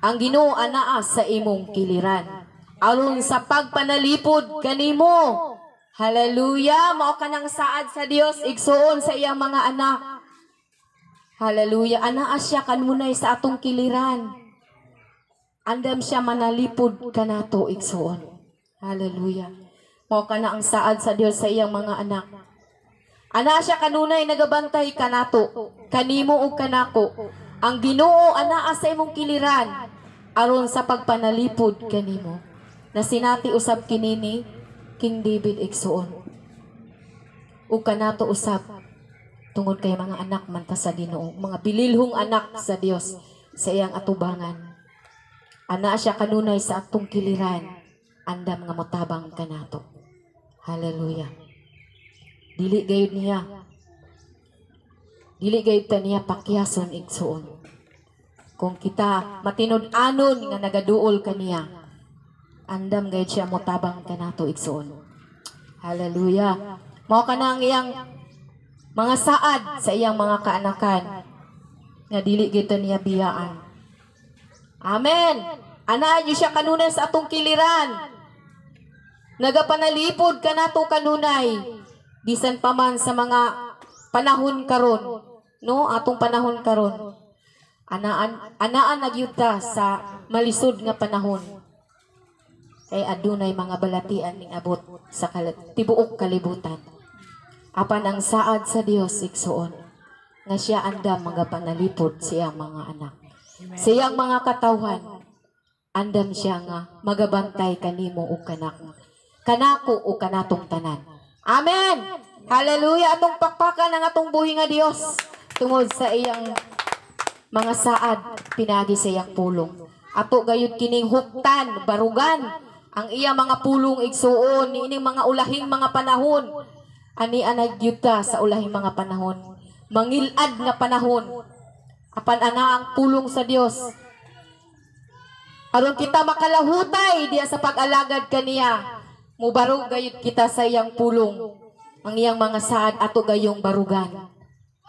Ang Ginoo anaa sa imong kiliran. Aron sa pagpanalipod kanimo. Hallelujah. Mao kanang saad sa Dios igsuon sa iyang mga anak. Hallelujah. Anaa siya kanunay sa atong kiliran. Andam siya manalipod kanato igsuon. Hallelujah. Mao kana ang saad sa Dios sa iyang mga anak. Ana siya kanunay nagabantay kanato, kanimo ug kanako. Ang Ginoo anaa sa imong kiliran aron sa pagpanalipod kanimo. Nasinati usab kinini King David igsuon. Ug kanato usab tungod kay mga anak man ta sa Ginoo, mga bililhong anak sa Dios sa iyang atubangan. Ana siya kanunay sa atong kiliran, andam nga motabang kanato. Hallelujah. Dili gayud niya. Dili gayud ta niya pakyason igsuon. Kung kita matinud-anon nga nagaduol kaniya, andam gayud siya motabang kanato igsoon. Hallelujah. Mao kana ang iyang mga saad sa iyang mga kaanakan nga dili gito niya biyaan. Amen. Anaa niyo siya kanunay sa atong kiliran. Nagapanalipod kanato kanunay bisan pa man sa mga panahon karon, no? Atong panahon karon. Anaan nagyuta sa malisod nga panahon. Kay adunay mga balatian ning abot sa tibuok kalibutan. Apan ang saad sa Dios igsoon nga siya andam magapanalipod siyang mga anak. Siyang mga katawhan andam siya nga magabantay kanimo ug kanako o kanatong tanan. Amen. Hallelujah. Atong pakpakan ang atong buhi nga Dios tungod sa iyang mga saad pinagi sa iyang pulong. Ato gayud kining huktan, barugan ang iyang mga pulong igsuon niining mga ulahing mga panahon. Ani anagyuta sa ulahing mga panahon. Mangilad nga panahon. Apan ana ang pulong sa Dios. Aron kita makalahutay diya sa pag-alagad kaniya. Mubarog gayud kita sa iyang pulong. Ang iyang mga saad ato gayong barugan.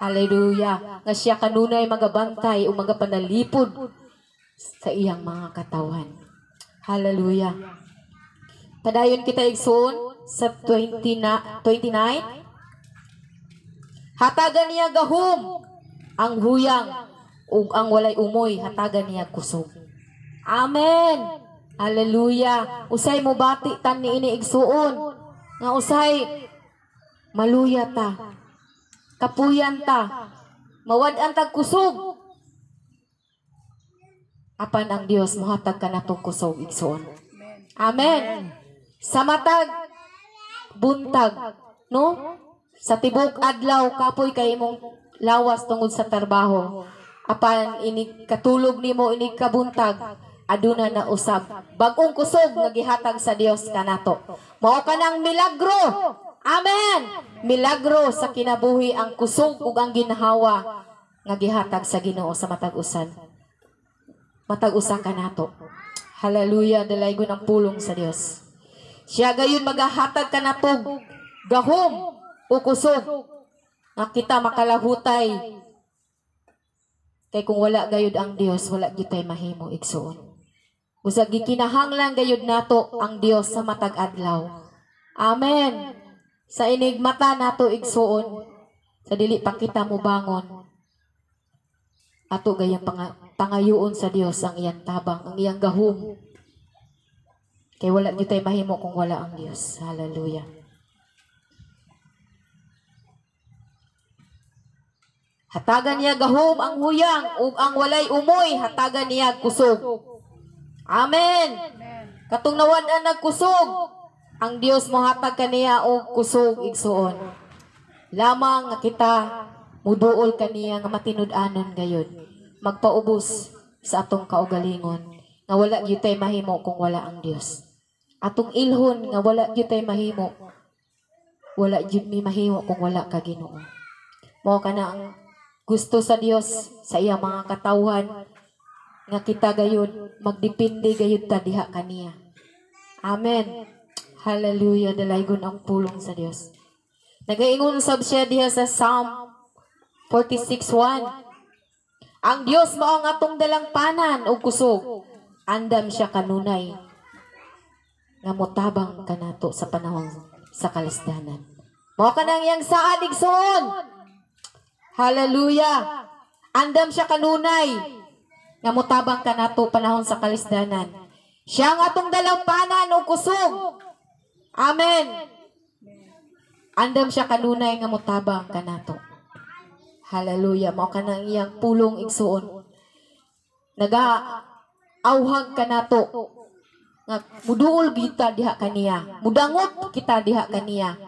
Hallelujah. Nga siya kanunay magabantay o magapanalipod sa iyang mga katawan. Hallelujah. Padayon kita igsoon sa 29. Hatagan niya gahom ang huyang ug ang walay umoy hatagan niya kusog. Amen. Hallelujah. Usay mo bati tan niini igsuon nga usay maluya ta. Kapuyan ta, mawad-an tag kusog. Apan ang Dios mohatag kanatong kusog igsoon. Amen. Sa matag buntag, no? Sa tibok adlaw kapoy kay imong lawas tungod sa trabaho. Apan ini katulog nimo ini kabuntag, aduna na usab bag-ong kusog nga gihatag sa Dios kanato. Mao kanang milagro. Amen. Milagro sa kinabuhi ang kusog ug ang ginhawa nga gihatag sa Ginoo sa matag-usan. Matag-usa kanato. Hallelujah, dalaygon ang pulong sa Dios. Siya gayon magahatag kanatog gahom o kusog nga kita makalahutay. Kay kung wala gayud ang Dios, wala gitay mahimo igsuon. Usag gikinahanglan gayud nato ang Dios sa matag adlaw. Amen. Sa inigmata nato igsuon, sa dili pa kita mo bangon, ato gayang pangayuon sa Dios ang iyang tabang, ang iyang gahom. Kay wala gyud tay mahimo kung wala ang Dios. Hallelujah. Hatagan niya gahom ang huyang ug ang walay umoy hatagan niya kusog. Amen. Katong nawad-an nagkusog, ang Dios mohatag kaniya og kusog igsuon. Lamang nga kita muduol kaniya nga matinud-anon gayud. Magpaubos sa atong kaugalingon nga wala gyud tay mahimo kung wala ang Dios. Atong ilhon nga wala gyud tay mahimo. Wala gyud mi mahimo kung wala ka Ginoo. Mao kana ang gusto sa Dios sa iyang mga katawhan nga kita gayud magdepende gayud ta diha kaniya. Amen. Hallelujah, dalaygon ang pulong sa Dios. Nagaingon sab siya diha sa Psalm 46:1. Ang Dios mao ang atong dalangpanan ug kusog. Andam siya kanunay nga motabang kanato sa panahon sa kalasdanan. Mao kanang iyang saad igsoon. Hallelujah. Andam siya kanunay nga motabang kanato panahon sa kalasdanan. Siya ang atong dalangpanan ug kusog. Amen. Andam siya kanunay nga motabang kanato. Hallelujah. Mao kanang iyang pulong igsuon. Nagaauhag kanato nga muduol kita diha kaniya. Mudangot kita diha kaniya.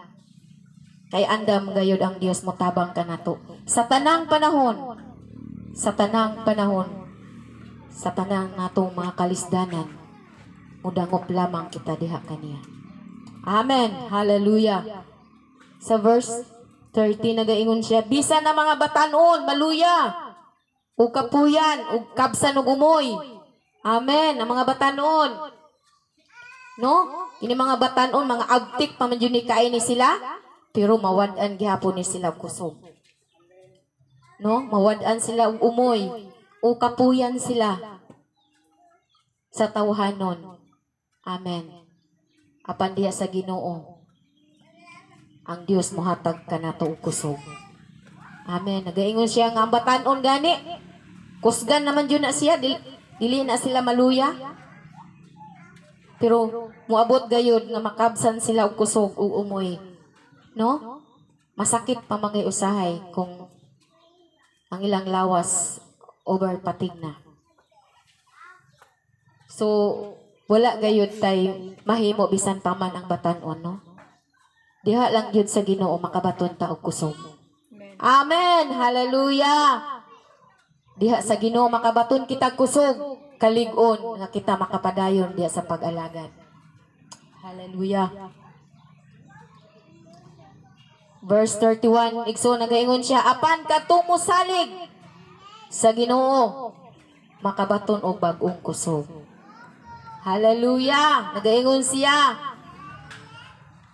Kay andam gayud ang Dios motabang kanato. Sa tanang panahon, sa tanang panahon, sa tanang natong mga kalisdanan, mudangop lamang kita diha kaniya. Amen. Hallelujah. Sa verse 30 nagaingon siya, bisan na mga batanon, maluya. ug kapuyan, ug kabsan ug umoy. Amen. Ang mga batanon. No? Ini mga batanon, mga abtik pa man yun ni kaini sila, pero mawad-an gihapon ni sila og kusog. No? Mawad-an sila og umoy, ug kapuyan sila sa tawhanon. Amen. Apan diha sa Ginoo, ang Dios mohatag kanato og kusog. Amen. Nagaingon siya nga ang batanon gani. Kusgan naman yun na siya, dili na sila maluya. Pero muabot gayud nga makabsan sila og kusog ug umoy. No? Masakit pa mga usahay kung ang ilang lawas overpatig na. So, wala gayud tay mahimo bisan pa man ang batanon, no? Diha lang yun sa Ginoo makabaton ta og kusog. Amen. Hallelujah. Diha sa Ginoo makabaton kita kusog, kalig-on nga kita makapadayon diha sa pag-alagad. Hallelujah. Verse 31, igsoon nagaingon siya, apan katumo salig sa Ginoo makabaton og bag-ong kusog. Hallelujah. Nagaingon siya,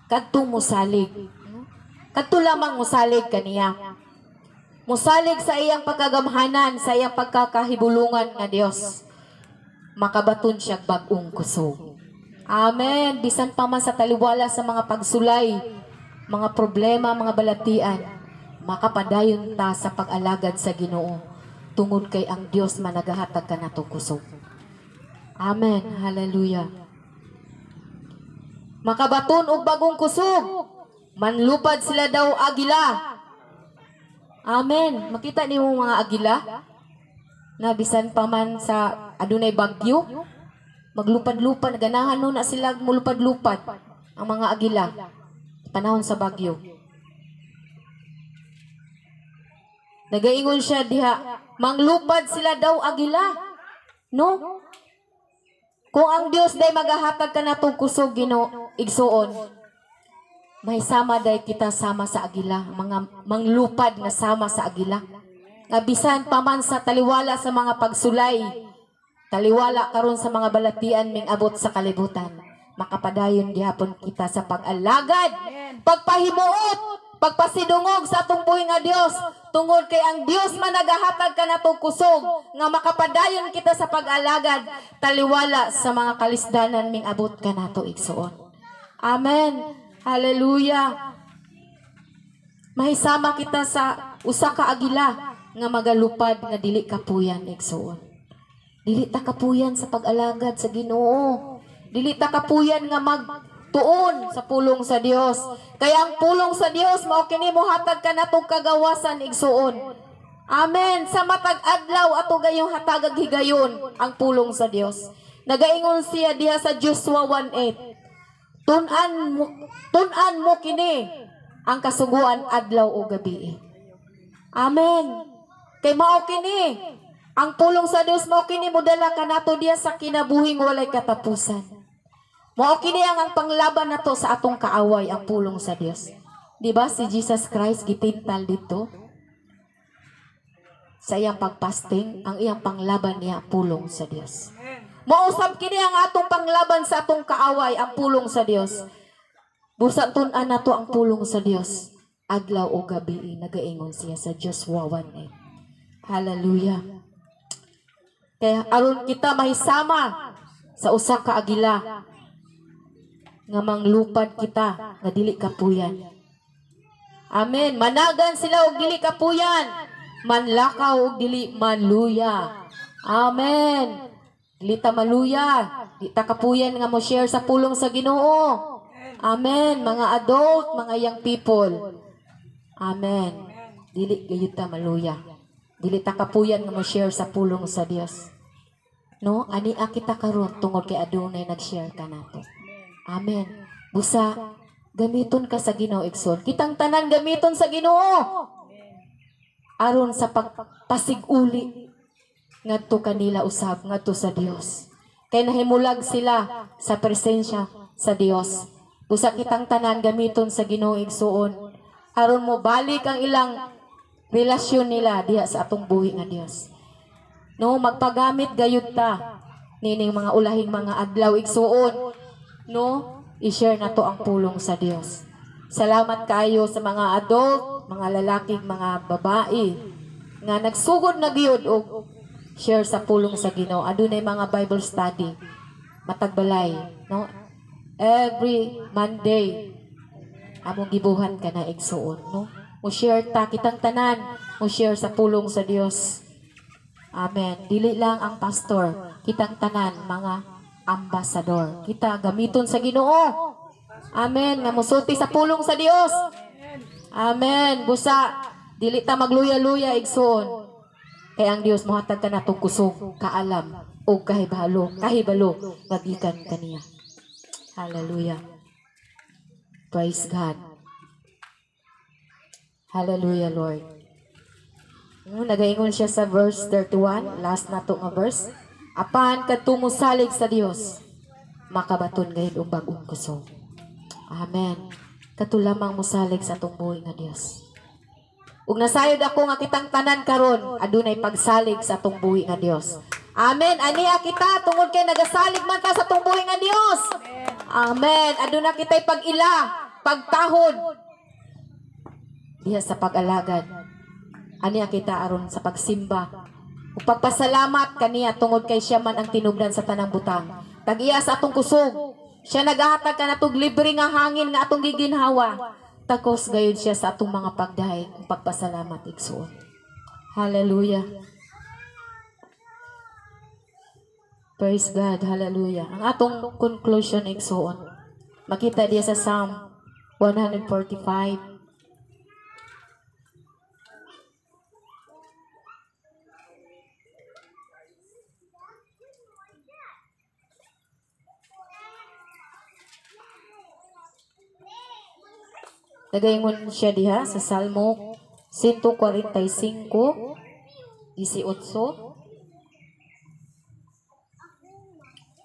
kadto musalig. Kadto lamang musalig kaniya. Musalig sa iyang pagkagamhanan, sa iyang pagkakahibulungan nga Dios. Makabaton siya bag-ong kusog. Amen. Bisan pa man sa taliwala sa mga pagsulay, mga problema, mga balatian, makapadayon ta sa pag-alagad sa Ginoo. Tungod kay ang Dios man nagahatag kanato kusog. Amen. Hallelujah. Makabaton og bagong kusog. Manlupad sila daw agila. Amen. Makita niyo mga agila na bisan pa man sa adunay bagyo, maglupad-lupad, ganahan no na sila mulupad-lupad ang mga agila panahon sa bagyo. Nagaingon siya diha, manglupad sila daw agila. No? Kung ang Dios day magahatag kanatong kusog Ginoo igsuon, may sama day kita sama sa agila, mga manglupad na sama sa agila. Nga bisan pa man sa taliwala sa mga pagsulay, taliwala karon sa mga balatian ming abot sa kalibutan, makapadayon gihapon kita sa pag-alagad, pagpahimuot, pagpasidungog sa atong buhi nga Dios, tungod kay ang Dios man nagahatag kanatong kusog nga makapadayon kita sa pag-alagad, taliwala sa mga kalisdanan ming abot kanato igsuon. Amen. Hallelujah. Mahisama kita sa usa ka agila nga magalupad nga dili kapuyan igsuon. Dili ta kapuyan sa pag-alagad sa Ginoo. Dili ta kapuyan nga magtuon sa pulong sa Dios. Kaya ang pulong sa Dios mao kini mohatag kanatong kagawasan igsuon. Amen. Sa matag adlaw ato gayong hatagag higayon ang pulong sa Dios. Nagaingon siya diha sa Joshua 1:8. Tun-an mo kini ang kasuguan adlaw o gabi. Amen. Kay mao kini ang pulong sa Dios, mao kini modala kanato diya sa kinabuhing walay katapusan. Mao kini ang panglaban nato sa atong kaaway, ang pulong sa Dios. Di ba si Jesus Christ gitintal dito sa iyang pagpasting, ang iyang panglaban niya pulong sa Dios. Mausap kini ang atong panglaban sa atong kaaway, ang pulong sa Dios. Busa tun-an nato ang pulong sa Dios adlaw o gabi. Nagaingon siya sa Joshua 1:8. Hallelujah. Kaya aron kita mahisama sa usa ka agila nga manglupad kita nga dili kapuyan. Amen. Managan sila og dili kapuyan, manlakaw og dili manluya. Amen. Dili ta maluya, di ta kapuyan nga mo share sa pulong sa Ginoo. Amen. Mga adult, mga young people. Amen. Dili gayud ta maluya. Dili ta kapuyan nga mo share sa pulong sa Dios. No, ani kita karon tungod kay adunay nag-share kanato. Amen. Busa gamiton ka sa Ginoo igsoon. Kitang tanan gamiton sa Ginoo. Aron sa pagpasiguli ngadto kanila usab ngadto sa Dios. Kay nahimulag sila sa presensya sa Dios. Busa kitang tanan gamiton sa Ginoo igsuon aron mo balik ang ilang relasyon nila diha sa atong buhi nga Dios. No, magpagamit gayud ta nining mga ulahing mga adlaw igsuon. No, i-share na to ang pulong sa Dios. Salamat kayo sa mga adult, mga lalaki, mga babae nga nagsugod na gyud og share sa pulong sa Ginoo. Adunay mga Bible study matagbalay, no? Every Monday among gibuhat ka na igsuon, no? Mo share ta kitang tanan, mo share sa pulong sa Dios. Amen. Dili lang ang pastor, kitang tanan mga ambasador. Kita gamiton sa Ginoo. Amen. Nga musulti sa pulong sa Dios. Amen. Busa dili ta magluya-luya igsuon. Kay ang Dios mohatag ka natong kusog, kaalam o kahibalo nga gikan kaniya. Hallelujah. Praise God. Hallelujah, Lord. Nagaingon siya sa verse 31, last na to nga verse. Apan kadto musalig sa Dios, makabaton gayud og bag-ong kusog. Amen. Kadto lamang musalig sa atong buhi nga Dios. Ug nasayod ako nga kitang tanan karon adunay pagsalig sa atong buhi nga Dios. Amen. Aniya kita tungod kay nagasalig man ta sa atong buhi nga Dios. Amen. Aduna kitay pag-ila, pagtahod diha sa pag-alagad. Aniya kita aron sa pagsimba ug pagpasalamat kaniya tungod kay siya man ang tinubdan sa tanang butang. Tag-iya sa atong kusog. Siya nagahatag ka natong libre nga hangin nga atong giginhawa. Takos gayud siya sa atong mga pagdahay ug pagpasalamat igsuon. Hallelujah. Praise God. Hallelujah. Ang atong conclusion igsuon. Makita diya sa Psalm 145. Nagaingon siya diha sa Salmo 145, 18.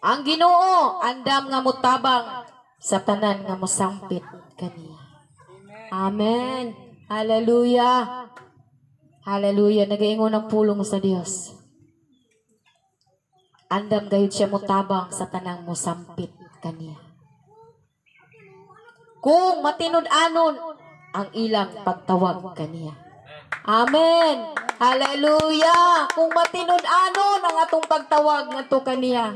Ang Ginoo andam nga mutabang sa tanan nga mosampit kaniya. Amen. Hallelujah. Hallelujah. Nagaingon ang pulong sa Dios. Andam gayud siya mutabang sa tanang mosampit kaniya. Kung matinud-anon ang ilang pagtawag kaniya. Amen. Hallelujah. Kung matinud-anon ang atong pagtawag ngadto kaniya,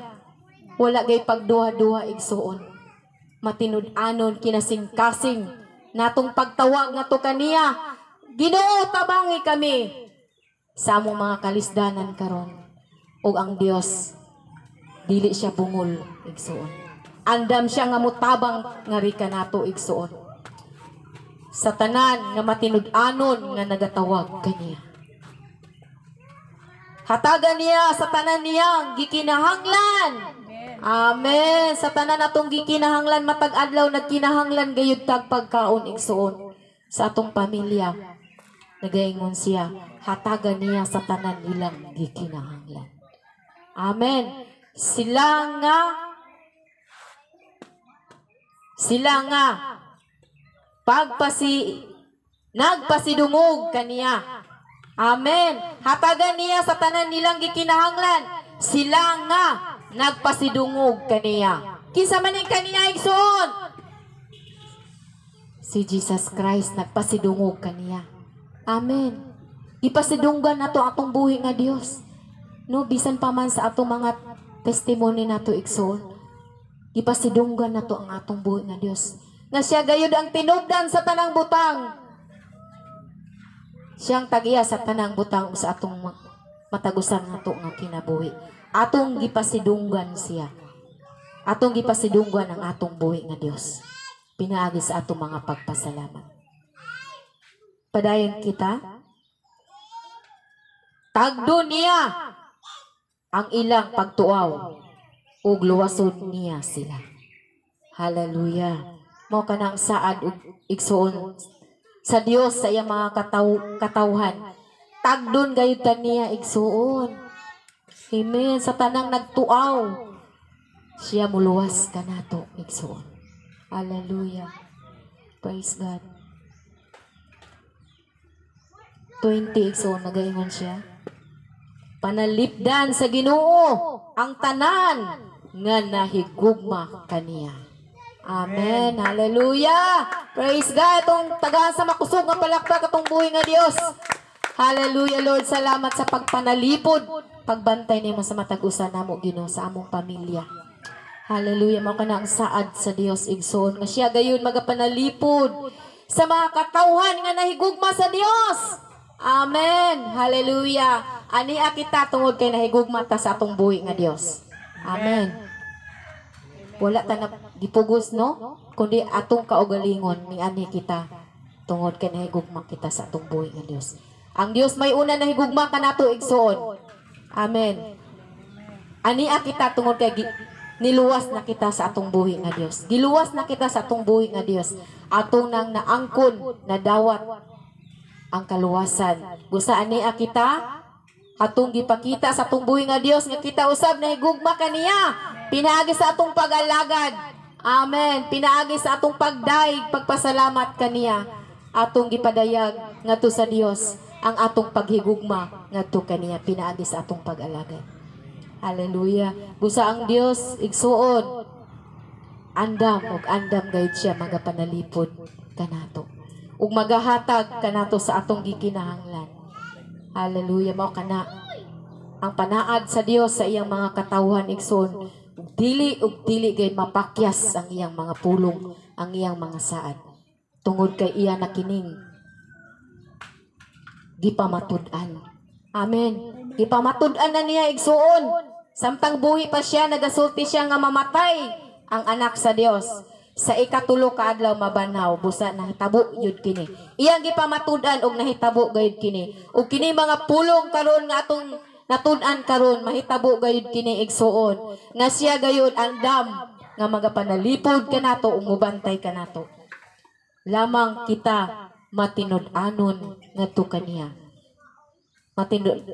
wala gay pagduha-duha igsuon. Matinud-anon kinasing-kasing natong pagtawag ngadto kaniya. Ginoo, tabangi kami sa among mga kalisdanan karon. Ug ang Dios dili siya bungol igsuon. Andam siya nga mutabang nga rika nato igsuon. Sa tanan nga matinud-anon nga nagatawag kaniya. Hatagan niya sa tanan niyang gikinahanglan. Amen. Sa tanan atong gikinahanglan matag adlaw nagkinahanglan gayud tag pagkaon igsuon sa atong pamilya. Nagaingon siya, hatagan niya sa tanan nilang gikinahanglan. Amen. Sila nga nagpasidungog kaniya. Amen. Hatagan niya sa tanan nilang gikinahanglan. Sila nga nagpasidungog kaniya. Kinsa man ning kaniya igsoon? Si Jesus Christ nagpasidungog kaniya. Amen. Ipasidunggan nato atong buhi nga Dios. No, bisan pa man sa atong mga testimony nato igsoon. Ipasidunggan na to ang atong buhi nga Dios. Nga siya gayud ang tinubdan sa tanang butang. Siyang tag-iya sa tanang butang sa atong matagusan nato nga kinabuhi. Atong gipasidunggan siya. Atong gipasidunggan ang atong buhi nga Dios. Pinaagi sa atong mga pagpasalamat. Padayon kita. Tagdo niya ang ilang pagtuaw. Ug luwasod niya sila. Hallelujah. Mao kanang saad ug igsuon sa Dios sa iyang mga katawhan. Tagdon gayud niya igsuon. Amen. Sa tanang nagtuaw, siya muluwas kanato igsuon. Hallelujah. Praise God. 20 igsuon nagaingon siya. Panalipdan sa Ginoo ang tanan nga nahigugma kaniya. Amen. Hallelujah. Praise God. Itong tagaan sa makusog nga palakpak atong buhi nga Dios. Hallelujah, Lord. Salamat sa pagpanalipod. Pagbantay nimo sa matag-usa namo Ginoo sa among pamilya. Hallelujah. Mao kana ang saad sa Dios igsoon nga siya gayon magapanalipod sa mga katawhan nga nahigugma sa Dios. Amen. Hallelujah. Ania kita tungod kay nahigugma ta sa atong buhi nga Dios. Amen. Wala ta na gipugos no, kundi atong kaugalingon ni ani kita tungod kay nahigugma kita sa atong buhi nga Dios. Ang Dios may una nahigugma kanato igsoon. Amen. Ania kita tungod kay niluwas na kita sa atong buhi nga Dios. Giluwas na kita sa atong buhi nga Dios. Atong nang naangkon na dawat ang kaluwasan. Busa ania kita atong gipakita sa atong buhi nga Dios nga kita usab nahigugma kaniya. Pinaagi sa atong pag-alagad. Amen. Pinaagi sa atong pagdaig, pagpasalamat kaniya. Atong gipadayag ngadto sa Dios ang atong paghigugma ngadto kaniya. Pinaagi sa atong pag-alagad. Hallelujah. Busa ang Dios igsuon. Andam ug andam gayud siya magapanalipod kanato. Ug magahatag kanato sa atong gikinahanglan. Hallelujah. Mao kana ang panaad sa Dios sa iyang mga katawhan igsoon. Dili gay mapakyas ang iyang mga pulong, ang iyang mga saad. Tungod kay iya na kining gipamatud-an. Amen. Gipamatud-an na niya igsuon. Samtang buhi pa siya, nagasulti siya nga mamatay ang anak sa Dios. Sa ikatulo ka adlaw mabanaw, busa nahitabo yun kini. Iyang gipamatud-an og nahitabo gayud kini. Ug kini mga pulong karon nga atong natud-an karon mahitabo gayud kini igsuon nga siya gayud andam nga magapanalipod kanato ug mobantay kanato. Lamang kita matinud-anon ngadto kaniya.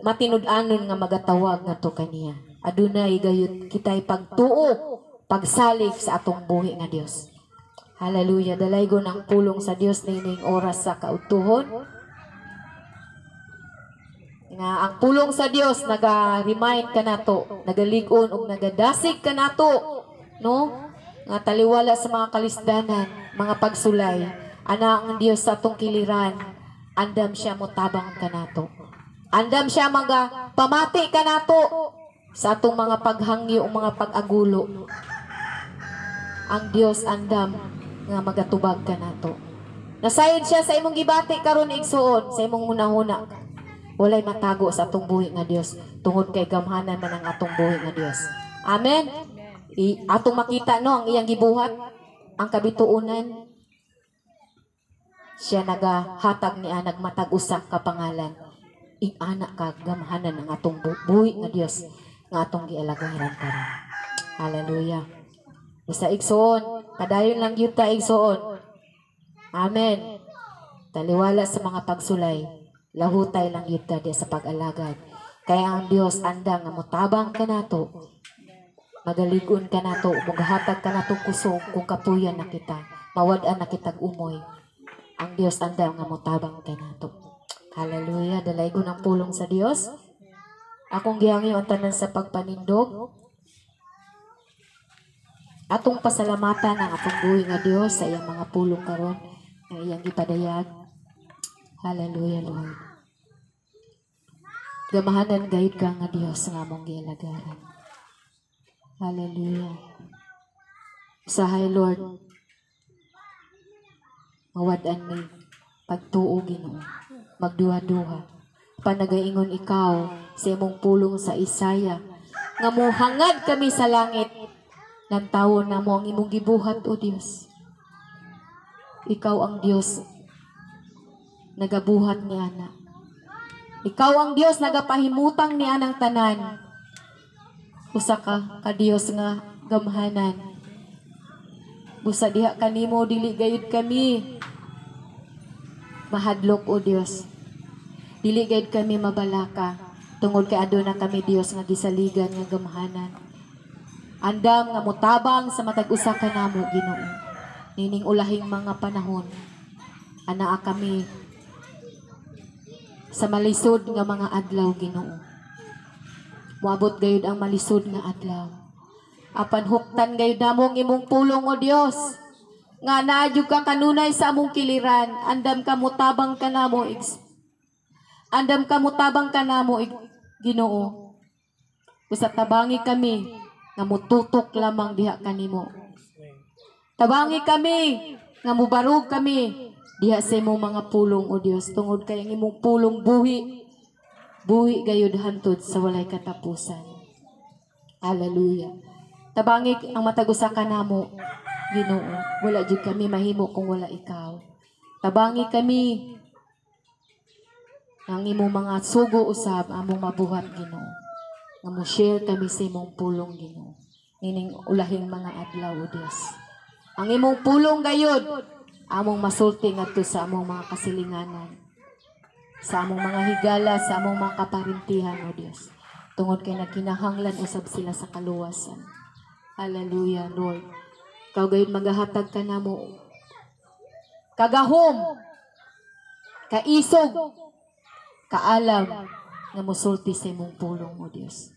Matinud-anon nga magatawag ngadto kaniya. Adunay gayud kitay pagtuo, pagsalig sa atong buhi nga Dios. Hallelujah. Dalaygon ang pulong sa Dios nining oras sa kautuhon. Nga ang pulong sa Dios naga-remind kanato, nagalig-on ug nagadasig kanato, no? Nga taliwala sa mga kalisdanan, mga pagsulay. Ana ang Dios sa atong kiliran, andam siya motabang kanato. Andam siya pamati kanato sa atong mga paghangyo o mga pag-agulo. Ang Dios andam nga magatubag kanato. Nasayod siya sa imong gibati karon igsuon, sa imong hunahuna. Walay matago sa atong buhi nga Dios tungod kay gamhanan man ang atong buhi nga Dios. Amen. Atong makita no ang iyang gibuhat, ang kabituonan. Siya nagahatag niya nagmatag usa ka pangalan. Ing-ana ka gamhanan ang atong buhi nga Dios nga atong gialagaran karon. Hallelujah. Isa igsoon, padayon lang gyud ta igsoon. Amen. Taliwala sa mga pagsulay. Lahutay lang yun tadi sa pag-alagad. Kaya ang Dios andang nga motabang kanato. Magaligon kanato, magahatag kanato kusog kung kapuyan na kita. Mawad-an na kitag umoy. Ang Dios andang nga motabang kanato. Hallelujah. Dalaygon ang pulong sa Dios. Akong gihangyo ang tanan sa pagpanindog. Atong pasalamatan ang atong buhi nga Dios sa iyang mga pulong karon nga iyang gipadayag. Hallelujah, Lord. Gamahanan gayud ka nga Dios nga among gialagaran. Hallelujah. Usahay, Lord. Mawad-an mi pagtuo Ginoo. Magduha-duha. Panagaingon ikaw sa imong pulong sa Isaya nga mohangad kami sa langit. Nantawon na mo ang imong gibuhat, O Dios. Ikaw ang Dios nagabuhat ni ana. Ikaw ang Dios nagapahimutang ni anang tanan. Usa ka Dios nga gamhanan. Busa diha kanimo dili gayud kami mahadlok, O Dios. Dili gayud kami mabalaka tungod kay aduna kami Dios nga gisaligan nga gamhanan. Andam nga motabang sa matag usa ka namo Ginoo. Nining ulahing mga panahon anaa kami sa malisod nga mga adlaw Ginoo. Moabot gayud ang malisod nga adlaw. Apan huptan gayud namong imong pulong o Dios. Nga naadyo ka kanunay sa among kiliran, andam ka mutabang ka namo Ginoo. Usa tabangi kami nga mututok lamang diha kanimo. Tabangi kami nga mubarog kami diha sa imong mga pulong o Dios, tungod kay ang imong pulong buhi gayud hantod sa walay katapusan. Hallelujah. Tabangi ang matag usa ka namo Ginoo. Wala jud kami mahimo kung wala ikaw. Tabangi kami ang imong mga sugo usab among mabuhat Ginoo. Nga mo share kami sa imong pulong Ginoo. Nining ulahing mga adlaw o Dios. Ang imong pulong gayud among masulti ngadto sa among mga kasilinganan, sa among mga higala, sa among mga kaparintihan o Dios. Tungod kay nagkinahanglan usab sila sa kaluwasan. Hallelujah, Lord. Ikaw gayud magahatag ka namo kagahom, kaisog, kaalam nga mosulti sa imong pulong o Dios.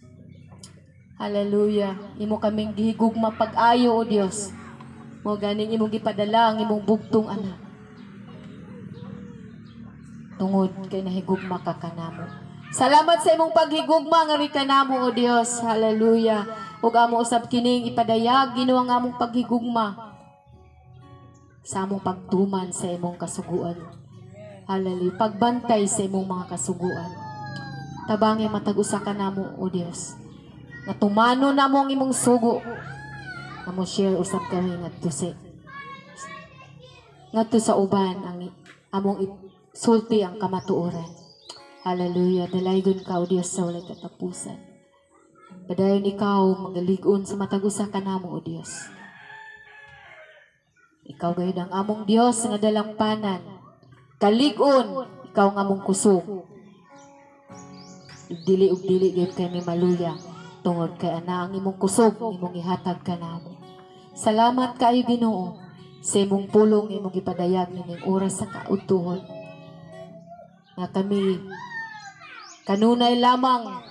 Hallelujah. Imo kaming gihigugma pag-ayo o Dios. Mo ganing imong gipadala ang imong bugtong anak. Tungod kay nahigugma ka kanamo. Salamat sa imong paghigugma nga ri kanamo o Dios. Hallelujah. Ug amo usab kining ipadayag Ginoo ang among paghigugma sa among pagtuman sa imong kasuguan. Hallelujah. Pagbantay sa imong mga kasuguan. Tabangi matag usa ka namo o Dios. Nga tumano namo ang imong sugo. Nga mo share usab kami ngadto sa uban ang among sulti ang kamatuoran. Hallelujah. Dalaygon ka o Dios sa walay katapusan. Padayon ikaw magalig-on sa matag usa ka namo o Dios. Ikaw gayud ang among Dios nga dalampanan. Kalig-on ikaw nga among kusog. Dili gayud kay may maluya. Tungod kay ana ang imong kusog imong ihatag ka namo. Salamat kaayo Ginoo sa imong pulong imong gipadayag nining oras sa kautuhon. Nga kami kanunay lamang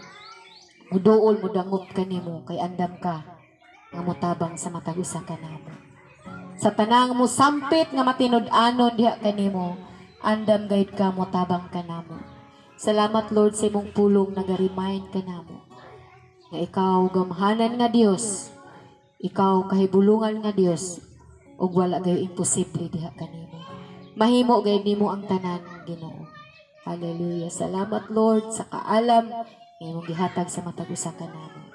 muduol mudangot kanimo kay andam ka nga motabang sa matag usa ka namo. Sa tanang mo sampit nga matinud-anon diha kanimo, andam gayud ka motabang kanamo. Salamat Lord sa imong pulong naga-remind kanamo nga ikaw gamhanan nga Dios, ikaw kahibulungan nga Dios, ug wala gayud imposible diha kanimo. Mahimo gayud nimo ang tanan Ginoo. Hallelujah. Salamat Lord sa kaalam imong gihatag sa matag usa ka namo.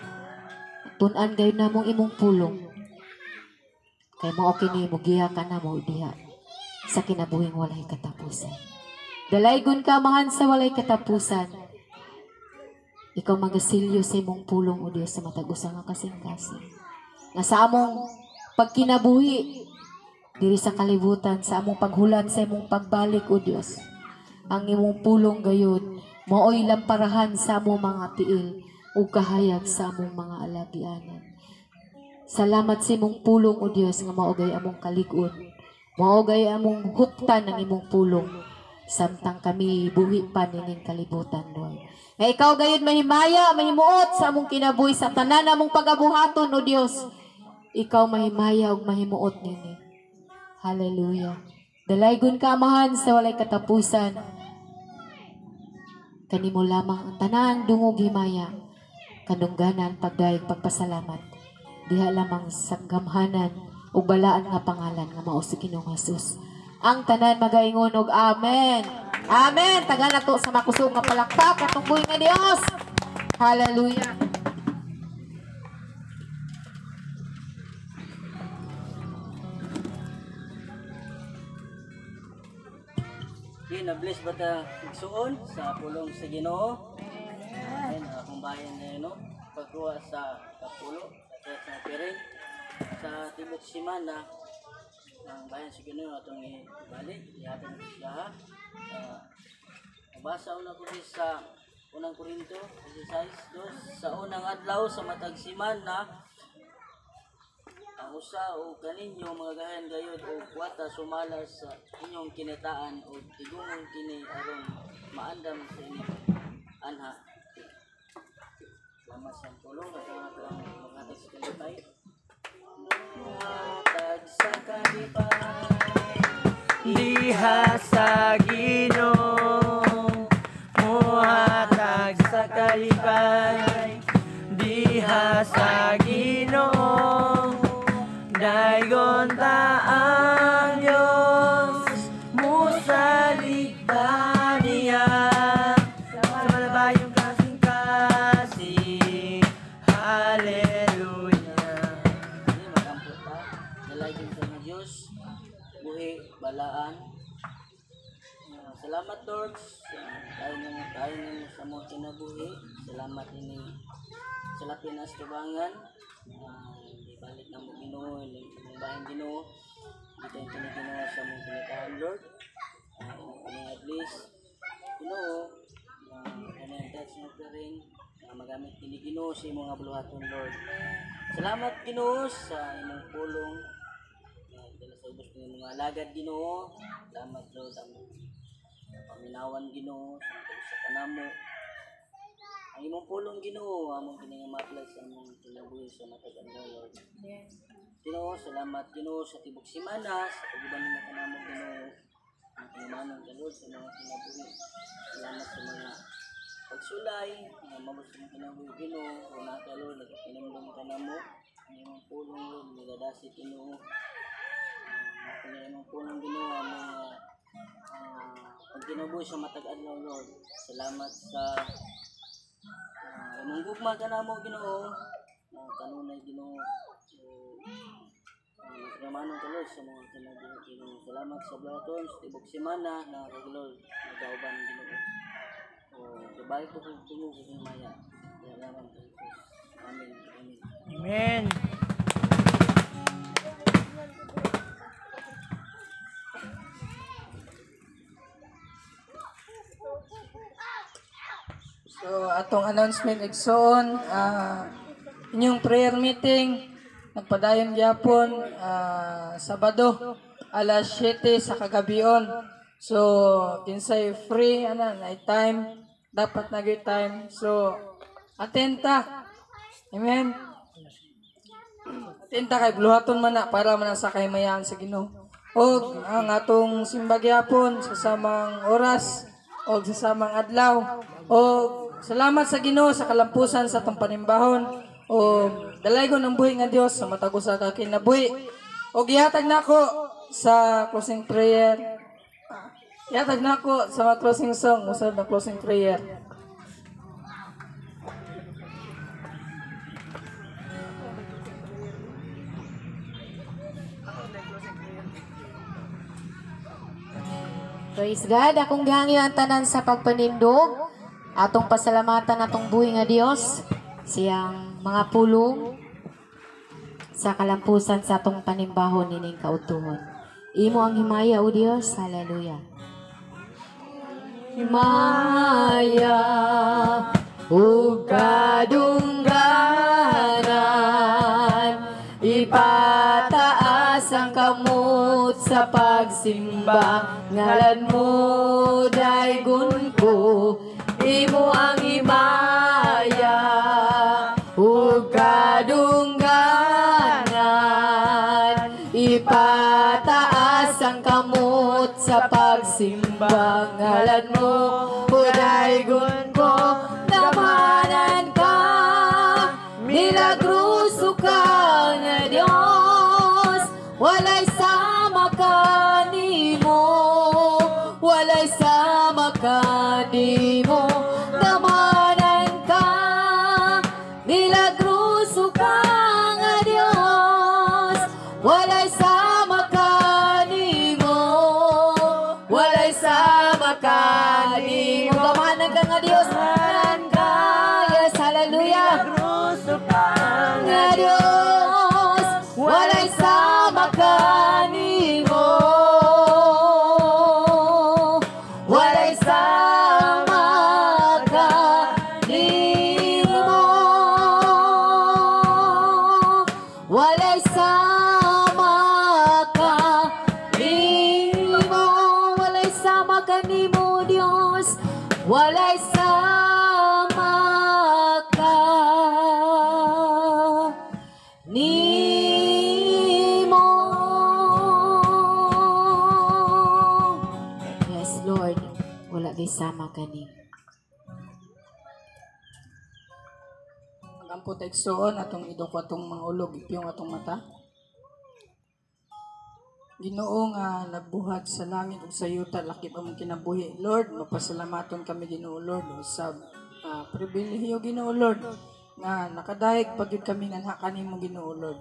Tun-an gayud namong imong pulong. Kay mao kini mugiya ka namo diha sa kinabuhing walay katapusan. Dalaygon ka mahan sa walay katapusan. Ikaw magasilyo sa imong pulong o Dios sa matag usa nga kasing-kasing. Nga sa among pagkinabuhi diri sa kalibutan, sa among paghulat sa imong pagbalik o Dios. Ang imong pulong gayud maoy lamparahan sa among mga tiil ug kahayag sa among mga alagianan. Salamat sa imong pulong o Dios nga maogay among kalig-on. Maogay among huptan ang imong pulong samtang kami buhi pa nining kalibutan Lord. Nga ikaw gayud mahimaya, mahimuot sa among kinabuhi sa tanan among pagabuhaton o Dios. Ikaw mahimaya ug mahimuot nini. Hallelujah. Dalaygon ka amahan sa walay katapusan. Kanimo lamang ang tanan dungog himaya, kanungganan, pagdayeg, pagpasalamat. Diha lamang sa gamhanan ug balaan nga pangalan nga mao si Ginoong Hesus. Ang tanan magaingon og amen. Amen. Taga nato sa makusog nga palakpak atong buhi nga Dios. Hallelujah. Okay, na-bless ba ta igsuon sa pulong sa Ginoo? Amen. Akong bayan na yun, no? Pagkuha sa kapulo, sa piring, sa tibok simana, ang bayan sa Ginoo atong ibalik, ihatag siya ha. Basa una ko sa unang Korinto, 16:2, sa unang adlaw sa matag simana, ang usa o kaninyo mga gahan gayod o kwata sumalas sa inyong kinitaan o tigungong kini aron maandam sa inyo anha. Salamat sa tulong at mga ating sa kalipay. Muhatag sa kalipay, diha sa Ginoo. Muhatag sa kalipay, diha sa Ginoo. Daygon ta ang Diyos, musaligtan niya sa malabayong kasing-kasing. Hallelujah. Hindi magampot ta, nalagin sa mga Diyos, buhi, balaan. Salamat Lord, tayo naman sa mga kinabuhi. Salamat ini sa Lapinas Tubangan. Balik na mo Ginoo, ng bayan Ginoo. Dito yung Ginoo sa mong pinakaon Lord. At least, Ginoo, kanyang text mo pa rin, magamit kini Ginoo sa mga buluhaton Lord. Salamat Ginoo sa imong pulong. Dala sa ubos ng mga alagad Ginoo. Salamat Lord ang paminawan Ginoo sa kanamo. Ang imong pulong Ginoo, among kinangamaplay sa among kinabuhi sa matagal na Lord. Ginoo, salamat Ginoo sa tibok simana, sa pagiban ng kanamong Ginoo. Ang kinamanong ka Lord sa mga kinabuhi. Salamat sa mga pagsulay, mga mabos sa mga kinabuhi Ginoo. Wala ka Lord, nagpinamdam ka na mo. Ang imong pulong Lord, nagadasi Ginoo. Ang imong pulong Ginoo, ang mga ang kinabuhi sa matagal na Lord. Salamat sa imong gugma ka na mo Ginoo, kanunay Ginoo. Namanong ka Lord sa mga kinabuhi Ginoo. Salamat sa blaton sa tibok simana na Lord nagauban Ginoo. Gabay ko kung tungo sa maya. Salamat sa Jesus. Amen. Amen. So atong announcement igsoon, inyong prayer meeting nagpadayon gyapon Sabado alas 7 sa kagabion. So kinsay free night time, dapat nagay time. So atenta. Amen. Atenta kay buluhaton man na para manasa kay mayan sa Ginoo. Og ang atong simba gyapon sa samang oras og sa samang adlaw. Og salamat sa Ginoo sa kalampusan sa atong panimbahon. O dalaygon ang buhi nga Dios sa matag usa ka kinabuhi. O gihatag nako sa closing prayer. Gihatag nako sa mga closing song, usab na closing prayer. Praise God. Akong gihangyo ang tanan sa pagpanindog. Atong pasalamatan atong buhi nga Dios. Siyang mga pulong sa kalampusan sa atong panimbahon nining kautuhon. Imo ang himaya o Dios. Hallelujah. Himaya ug kadungganan, ipataas ang kamot sa pagsimba. Ngalan mo daygon ko, imo ang himaya ug kadungganan, ipataas ang kamot sa pagsimba. Ngalan mo daygon ko, damanan ka, milagroso ka nga Dios. Walay sama ka nimo, walay sama ka nimo. Damanan ka, milagroso ka nga Dios. Walay sama ka nimo, walay sama ka nimo. Damanan ka nga Dios. Damanan ka, yes, hallelujah. Milagroso ka Nga Dios, walay sama ka nimo, walay sama ka nimo, walay sama ka nimo, walay sama ka nimo Dios, walay sama ka gisama kani. Magampo ta igsuon atong idok atong mga ulog ipiyong atong mata. Ginoo nga nagbuhat sa langit ug sa yuta lakip among kinabuhi. Lord, mapasalamaton kami Ginoo Lord sa pribilehiyo Ginoo Lord nga nakadayeg pagyud kami nga kanimo Ginoo Lord.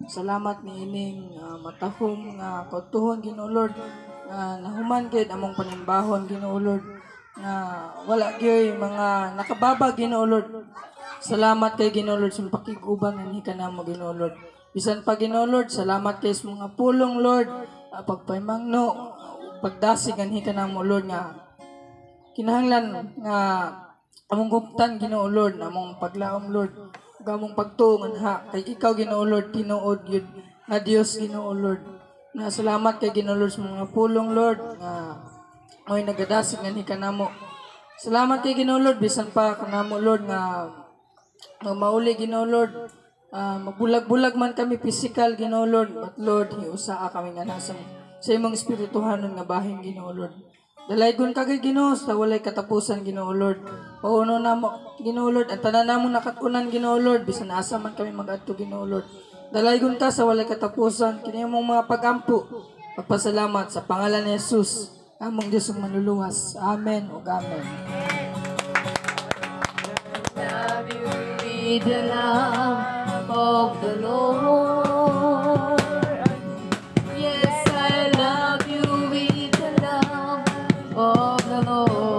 Salamat ni ining matahom nga kautuhon Ginoo Lord nga nahuman gid among panimbahon Ginoo Lord nga wala gyud mga nakababa Ginoo Lord. Salamat kay Ginoo Lord sa pakiguban ni kanamo Ginoo Lord. Bisan pa Ginoo Lord, salamat kay sa mga pulong Lord, pagpaymangno, pagdasig anhi kanamo Lord nga kinahanglan nga among guptan Ginoo Lord, among paglaom Lord, among pagtuon ha kay ikaw Ginoo Lord tinuod gyud nga Dios Ginoo Lord. Na salamat kay Ginoo Lord sa mga pulong Lord nga moy nagadasig anhi kanamo. Salamat kay Ginoo Lord bisan pa kanamo Lord nga mauli Ginoo Lord. Magbulag-bulag man kami physical Ginoo Lord, but Lord hiusaa kami nga nasa sa imong espirituhanon nga bahin Ginoo Lord. Dalaygon kagay Ginoo sa walay katapusan Ginoo Lord. Pauno namo Ginoo Lord at tanan namo nakatunan Ginoo Lord bisan asa man kami magadto Ginoo Lord. Dalaygon ka sa walay katapusan kini imong mga pagampo. Pagpasalamat sa pangalan ni Jesus, among Dios ug manluluwas. Amen ug amen. With the love of the Lord. Yes, I love you with the love of the Lord.